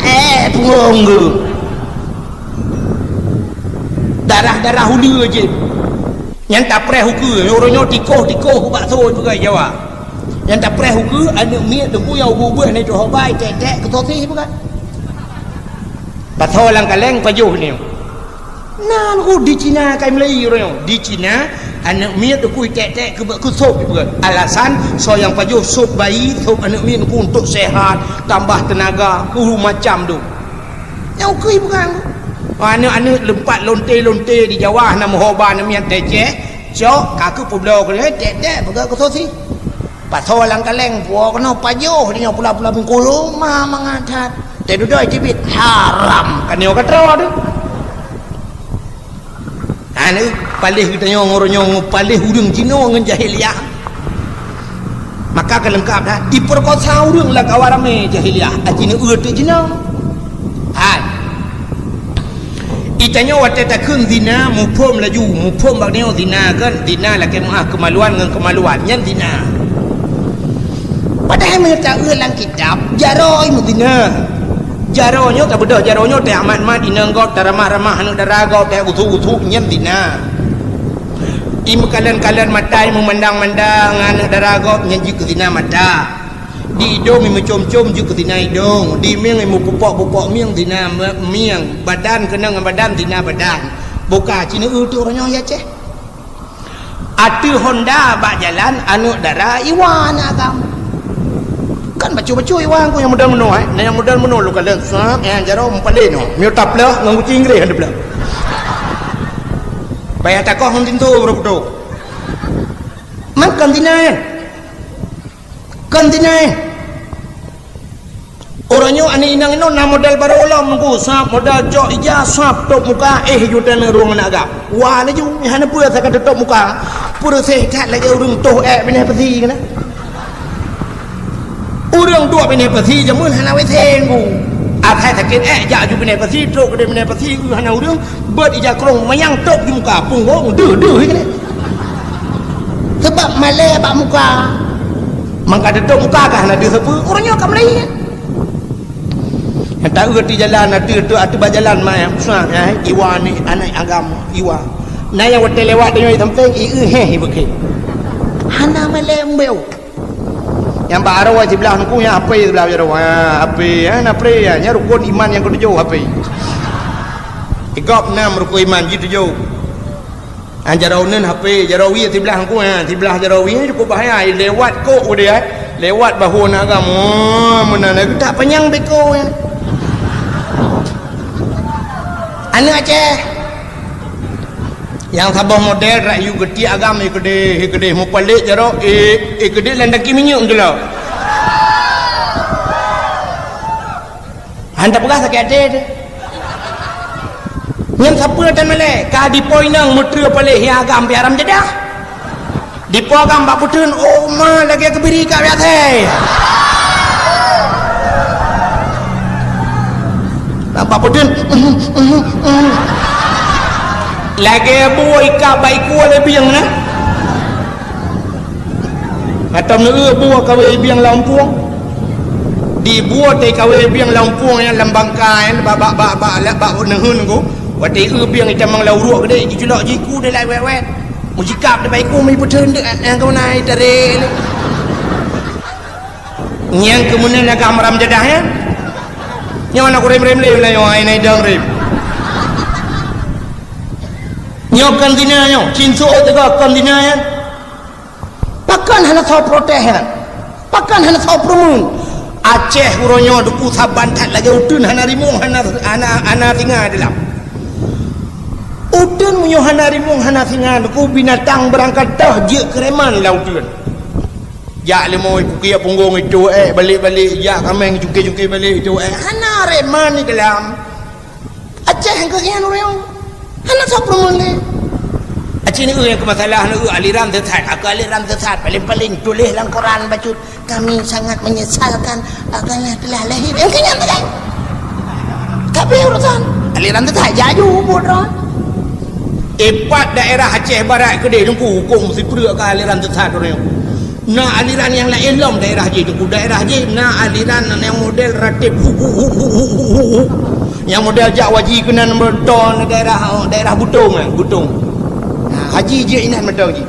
punggung ke darah ulu jib yang tak pernah hukum orangnya tikoh bakso juga Jawa yang tak pernah hukum anak miat tunggu yang ubah ni tu hobai tek ketoti bukan bakso lang kaleng pajuh ni nah aku di Cina kai Melayu orang di Cina anak miat tunggu tek ke sop bukan alasan so yang pajuh sop bayi sop anak miat tunggu untuk sehat tambah tenaga macam tu yang okey bukan anak lempat lonte di Jawa nama hoba nama yang teceh cok kaku pulau kena tek begal ke sosi pasal lang kaleng puak kena pajuh dia pula Bengkulu mah mengadat teh duduk cibit haram kan dia kata tu anak palih kita nyong palih hudung Cina dengan jahiliah maka kelengkap dah diperkosa urang lah kawarame jahiliah Cina urut Cina itanya waktu takun zina mupom bagneo zina kan zina lah kemaluan dengan kemaluan yang zina padahal mereka ulang kitab jaroi muzina jaronyo tak bedah jaronyo teh amat inang got taramah-ramah anu darago teh utu yang zina Imu kalian matai memandang-mandang anak daragop nyanyi ketina mata. Di hidung imu com-com juga ketina hidung. Di miang imu pupok-pupok miang tina miang. Badan kena dengan badan tina badan. Buka cina tu orangnya ya ceh. Atu Honda bak jalan anak dara iwan agam. Kan bacu-bacu iwan ku yang modal menua yang modal menua lu kalian sap yang jaro empale no. Miu tap lah ngau cingre hadap lah. Bayar takoh huntin tu berapa makan dinai orangnya ani inang ino na modal baru ulam ku sap modal jok ija sap tok muka jutan ruang naga wah laju hana pura sakat tok muka pura sehat lagi urang toh bini pasi kana urang tua bini pasi jamun hana weteng ku atai sakit ja ju bini pasi tok de bini pasi ku hana urang bet ija krong mayang tok di muka punggong deh kana sebab malai bak muka mangka tok muka kah hana dia sepu orangnya kat Melayu yang tak erti jalan atu berjalan mai usah iwa ni anak agama iwa na yang hotel lewat dia samping bekai hana melembeu yang baru wajib belah aku yang apa sebelah jaro apa na pre nya rukun iman yang ketujuh apa igop 6 rukun iman gitu jaro nen HP jaro wi sebelah aku sebelah jaro wi cukup bahaya lewat kok dia lewat bahu nak agama mana tak penyang beko anak Aceh yang sabah model rayu gede agam gede mau pelik jaro gede landaki minyak tu lah anda pegah sakit ada yang siapa dan malai kah di poinang mutra pelik yang agam biaram jedah di po agam bak putun oh ma lagi kebiri kat biasa nampak putun lagi buah ikat baik kuat lebih yang mana atau menurut buah kawai lebih yang Lampung dibuat dari kawai lebih yang Lampung yang lambangkai bak nehun ku waktu lebih yang kita menglauruk gede julak jiku dia lai wet mujikap dia baik ku mai putun yang kau naik dari yang kemudian nak amram jedah ya yang mana aku rem-rem lah yang naik dang rem nyok kantina nyok cinso juga kantina ya pakan hana tahu protes pakan hana tahu promun Aceh uronyo duku sabantat lagi utun hana rimung hana tinggal dalam utun munyo hana rimung hana tinggal duku binatang berangkat tahjik kereman lah utun ya lemoi pukia punggung itu balik-balik ya kameng jungki-jungki balik itu hana reman ni dalam Aceh yang kehian orang hana saprun ni Aceh ni yang kemasalah ni aliran sesat aliran sesat paling-paling tulis dalam Quran baca kami sangat menyesalkan agaknya telah lahir yang kehian tak tapi urusan aliran sesat jaju bodoh epat daerah Aceh Barat kedai tunggu hukum mesti pura ke aliran sesat orang nak aliran yang lain lom daerah je tu daerah je nak aliran yang model ratib yang model Jawaji kena nombor ton daerah Butung haji je inan medang je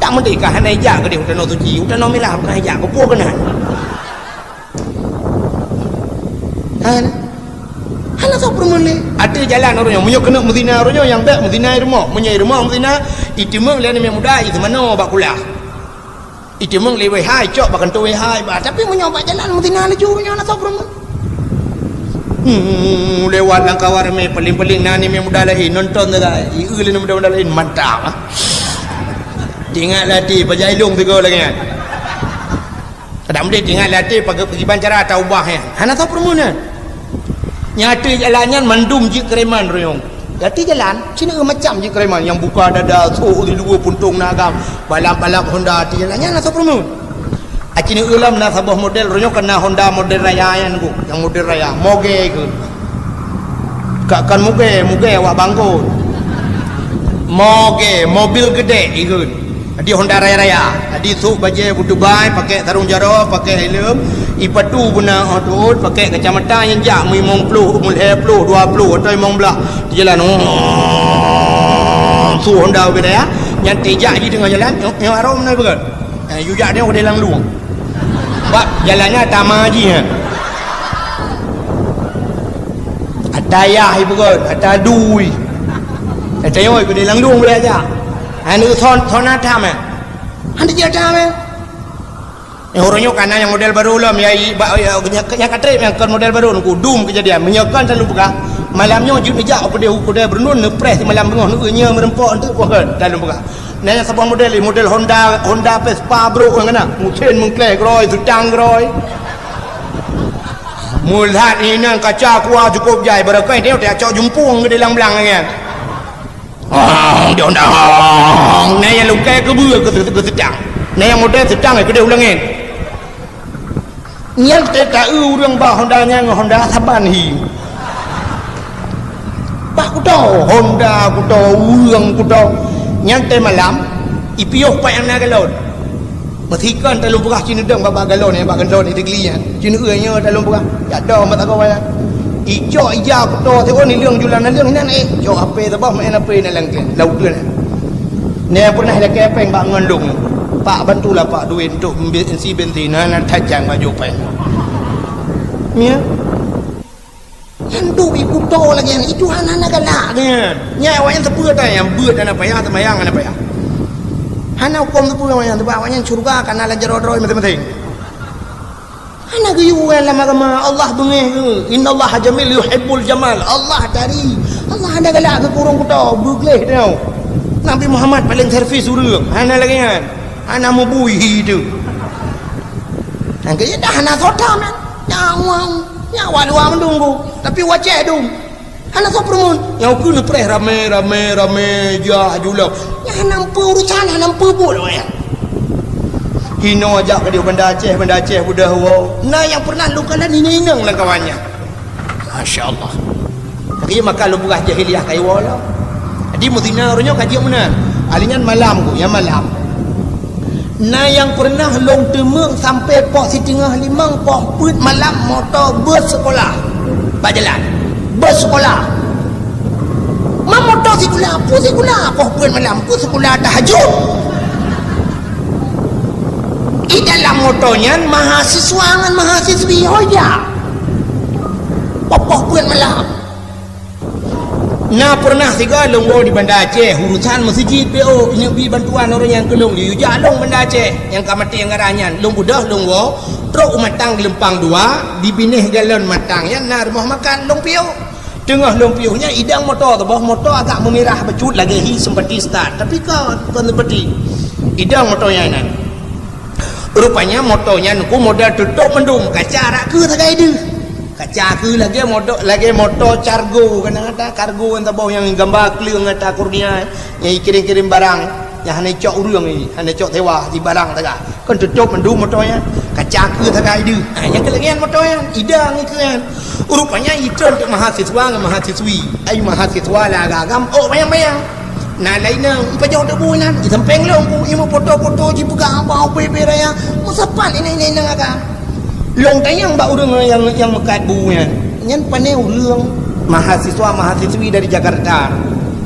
tak merdeka hana ijak ke dia hutan suci hutan milah bukan ijak kepo kena hana tak perlu ada jalan orangnya munyo kena muzina orangnya yang tak muzina rumah muzina itu meng lain yang muda itu mana bak kulah itu meng lewai hai cok bahkan tu hai tapi menyoba jalan muzina lejunya hana tak perlu lewat langkah warme paling-paling nani yang muda lain nonton dah iul ni muda lain mantap tinggal latih pajailung tiga lagi kan tak boleh tinggal latih pergi bancara taubah ya hana tahu permunan nyata jalannya mandum je kereman royong jati jalan cina macam je kereman yang buka dada so di luar puntung nagam balap-balap Honda di jalannya hana tahu permun acini ulam na sabah model royong kena Honda model raya yang model raya moge ke kan moge awak bangko moge mobil gede ikut di Honda raya di su baje Dubai pakai sarung jaro pakai helm ipatu guna otut pakai kacamata yang jak mung plu mul plu 20 atau mung belah di jalan su Honda gede ya yang tejak je tengah jalan yang haram ni bukan jujak dia udah lang luang sebab jalannya tamah je ada ayah bukan ada dui ada yang udah lang luang boleh aja anu thon atam anda je atam yang orangnya karena yang model baru lah yang kata yang kan model baru nunggu dum kejadian menyakan selalu buka malamnya wajib nejak apa dia bernun nepres malam tengah nunggunya merempok untuk bukan dalam buka nah yang sebuah model Honda Vespa bro kan mungkin mengklek roy sedang roy mulat ini nang kaca kuah cukup jai berakai dia tak cok jumpung ke dalam belang kan dia undang nah yang lukai ke bua ke sedang nah yang model sedang ke dia ulangin nyal tak urang bah Hondanya Honda Saban hi pak kudo Honda kudo urang kudo nyantai malam ipiuh pak yang nak galon matikan dalam berah cina deng babak galon ni digelian cina nya dalam berah ya dah mata kau ya ijo ija kudo tengok ni leung julan leung ni jo apa tabah main apa ni langke laut ni pernah ada kepeng bak ngandung pak bantulah pak duit untuk isi bensin nak tajang baju pen ya handu ibu to lagi itu anak-anak galaknya nyawa yang sepuluh dah yang buat anak payah temayang anak payah anak hukum sepuluh yang terbawanya surga karena lancar rodroi mati-mati anak guyuan lama kama Allah bengih inna Allah jamil yuhibbul jamal Allah dari Allah ada galak ke kurung kuda bugleh tau Nabi Muhammad paling servis urang anak lagi kan anak mubui itu angkanya dah anak sotam kan nyawa luar menunggu tapi wajah dong anak so permun yang aku nak preh rame jah julau yang nampak urusan nampak pun ya hino ajak ke dia benda Aceh budah nah yang pernah lu kalan ini inang lah kawannya Masya Allah tapi maka lu buah jahiliah kayu wala di Mudina orangnya kaji mana alingan malam ku yang malam nah yang pernah long temeng sampai pok si tengah limang pok put malam motor bus sekolah pak jalan bus sekolah motor sekolah pun sekolah pok put malam pun sekolah tahajud di dalam motornya mahasiswa dengan mahasiswi hoja pok put malam nah pernah tiga longgo di Banda Aceh urusan masjid PO ini bi bantuan orang yang kelong di Jalong Banda Aceh yang kamati yang ngaranyan long budah longgo truk matang di Lempang 2 di binih galon matang yang na rumah makan long PO tengah long PO nya idang motor tu bawah motor agak memirah becut lagi hi sempati start tapi kan seperti idang motornya ini rupanya motornya nuku modal tutup mendung kaca rak ke tagai dia kaca ke lagi motor cargo kan ada kargo yang tabau yang gambar kliung ada kurnia yang kirim barang yang hanya cok urang ni hanya cok tewa di barang taga kan tutup mendung motornya kaca ke tagai dia yang kelegian motornya idang ni kan rupanya itu untuk mahasiswa dengan mahasiswi ai mahasiswa lah agam bayang nah lainnya pajau debu nan di samping long ku imu foto-foto ji buka apa PP raya musapan ini nang agam long tayang mbak urang yang mekat buunya nyan paneu urang mahasiswa-mahasiswi dari Jakarta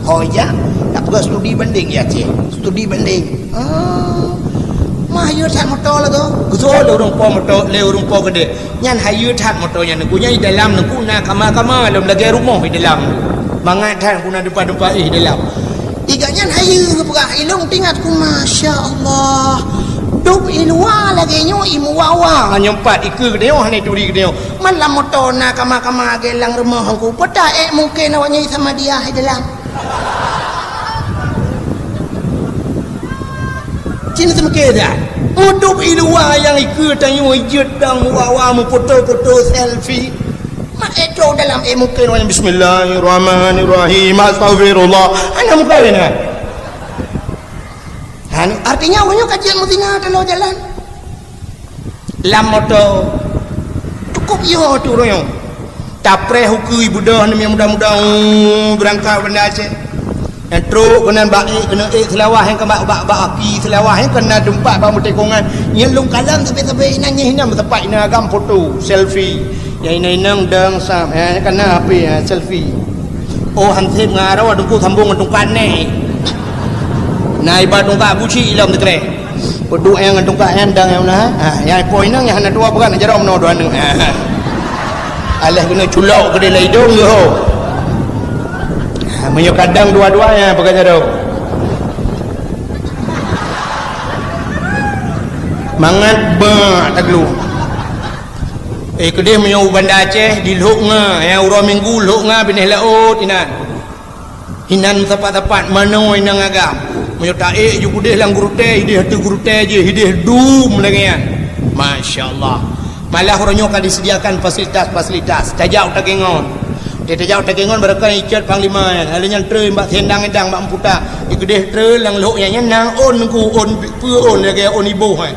hoja tak perlu studi banding ya cik studi banding mah hayu tat motor lah tu gusol urang po motor le urang po gede nyan hayu tat motornya nukunya di dalam nuku na kama-kama dalam lagi rumah di dalam mangat tan kuna depan-depan dalam iganya hayu buka ilung tingat ku Masya Allah duk ilwa lagi nyo imu wawa nyempat ikut dia hanya turi dia malam motor nak kama-kama gelang rumah aku pada mungkin awaknya sama dia dalam cina semake dah duk ilwa yang ikut tanyo jedang wawa mu foto-foto selfie mak itu dalam mungkin awaknya bismillahirrahmanirrahim astagfirullah ana muka ni artinya awaknya kajian Mudina kalau jalan lam motor cukup yo tu royo tapre hukui budah ni mudah-mudah berangkat Banda Aceh yang truk kena baik kena selawah yang kebak api selawah yang kena dempat bang tekongan nyelung kalam sampai nanya hina tempat ina agam foto selfie yang ina dang sam kena api selfie oh hansip ngarau dengku sambung dengan tungkan ni Nai ba tungka buci ilam tekre. Peduk yang tungka endang yang nah. Yang poin nang yang nak dua bukan jarum no dua nang. Alah kena culau ke dalam hidung yo. Menyo kadang dua-duanya peganya do. Mangat ba taglu. Kedih menyo Banda Aceh di Lhok nga yang urang minggu Lhok nga benih laut inan. Hinan tepat-tepat manoi nang agam. Menyo taik ju kudih lang gurute, hidih hatu gurute je, hidih dum lagi kan. Masya-Allah. Malah orangnya akan disediakan fasilitas-fasilitas. Tajau takengon. Dia tajau takengon berkan ikat panglima kan. Halnya trei mbak tendang edang mbak emputa. Kedih trei lang Lhok yang nang on ku on pu on lagi on ibu kan.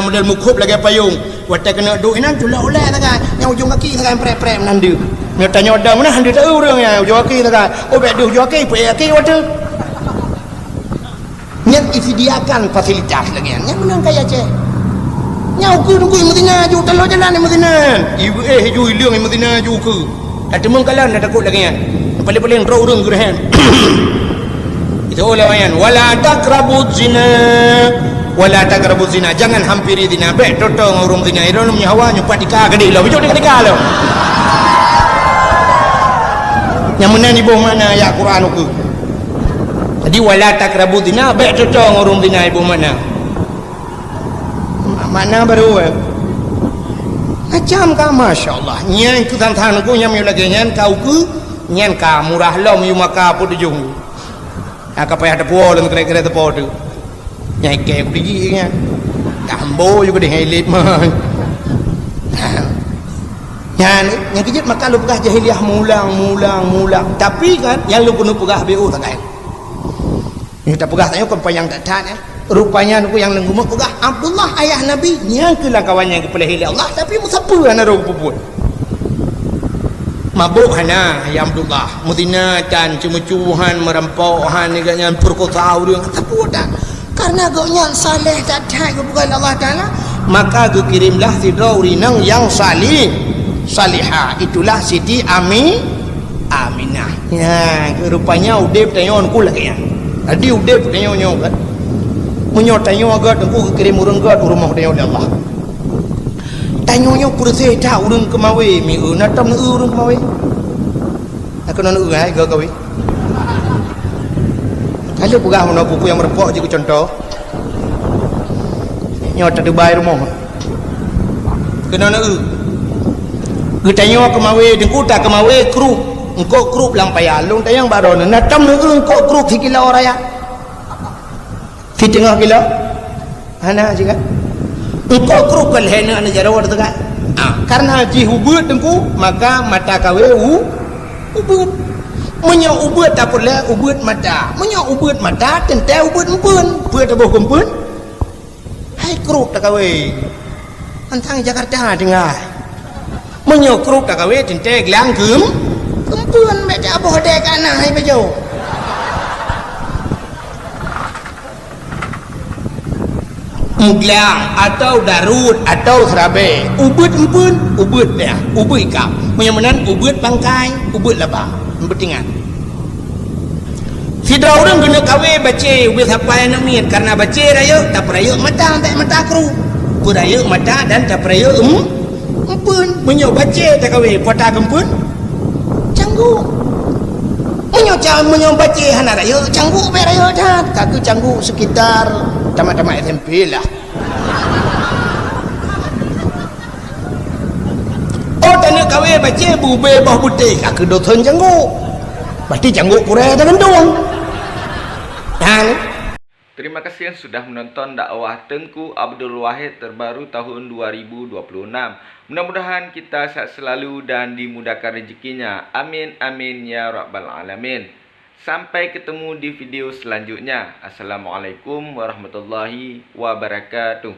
Model mukhup lagi payung. Watak kena duk inan tulak oleh takkan. Yang ujung kaki takkan prep-prep menandu. Dia tanya dah mana handi tahu orang yang ujung kaki takkan. Oh baik dia ujung kaki, baik kaki watak. Yang disediakan fasilitas lagi. Yang menang kaya Aceh. Yang ke nunggu Madinah ju telur jalan di Madinah. Ibu ju ilang di Madinah ju ke. Dah temung kalan dah takut lagi kan. Paling-paling roh urang gerahan. Itu oleh wayan. Wala taqrabuz zina. Wala taqrabuz zina, jangan hampiri zina. Baik totong urung zina itu namanya hawa nyupat dika gede lo bijak dika lo. Yang mana ni boh mana ayat Quran aku. Jadi wala taqrabuz zina, baik totong urung zina ibu mana. Mana baru macam ka masya-Allah. Nyan ku tang-tang aku nyam lagi nyan kau ku nyan ka murah lo mu maka pu dujung. Apa payah tepo dan kira-kira tepo tu. Nyai kek aku pergi kan. Gambo juga di highlight mah. Yang kejut maka lu pegah jahiliah mulang. Tapi kan yang lu penuh pegah BO tak kan. Ni tak pegah tanya kan payang tak tahan Rupanya aku yang lenggu pegah Abdullah ayah Nabi yang kelah kawannya kepala hilir Allah tapi musapa ana ro puput. Mabuk hana ya Abdullah. Mudinatan cemucuhan merampauhan neganya perkosa orang kata dah. Karena agaknya saleh tak ada bukan Allah Ta'ala, maka aku kirimlah si Rinang yang salihah. Itulah Siti Aminah. Ya, rupanya udip tanya aku lagi ya. Tadi udip tanya kan. Munyo tanya agak aku kirim urang gat rumah tanya oleh Allah. Tanya kursi dah urang kemawe mi natam urang kemawe. Aku nak ai ke kawe. Kalau pegah mana pupu yang merepok je contoh. Nyot ada bayar rumah. Kena nak tanya kemawe dengku tak kemawe kru. Engkau kru lang payalung tayang baron. Natam engkau kru kilo raya. Di tengah kilo. Hana juga. Engkau kru kalhena ana jara war tengah. Karena ji hubut dengku maka mata kawe hubut. Menyo ubut tak pula ubut mata. Menyo ubut mata tentang ubut empun. Pua tabuh kumpun. Hai kruk tak kawe. Antang Jakarta dengar. Menyo kruk tak kawe tentang gelang kumpun mata aboh dek anak hai bejo. Muglang atau darut atau serabe. Ubut empun, ubut dia. Ubut ikam. Menyo menan ubut bangkai, ubut labah. Bertingan. Sidra orang kena kawe baca ubah sampai nak miat karena baca raya tak peraya mata tak mata kru. Peraya mata dan tak peraya empun. Menyo baca tak kawe pota kempun. Canggu. Menyo baca hana raya canggu be raya dah. Kaku canggu sekitar tamat-tamat SMP lah. Tanya kawe baca bube bah putih aku dosen janggu berarti janggu kurang dengan doang. Terima kasih yang sudah menonton dakwah Tengku Abdul Wahid terbaru tahun 2026. Mudah-mudahan kita sehat selalu dan dimudahkan rezekinya. Amin amin ya rabbal alamin. Sampai ketemu di video selanjutnya. Assalamualaikum warahmatullahi wabarakatuh.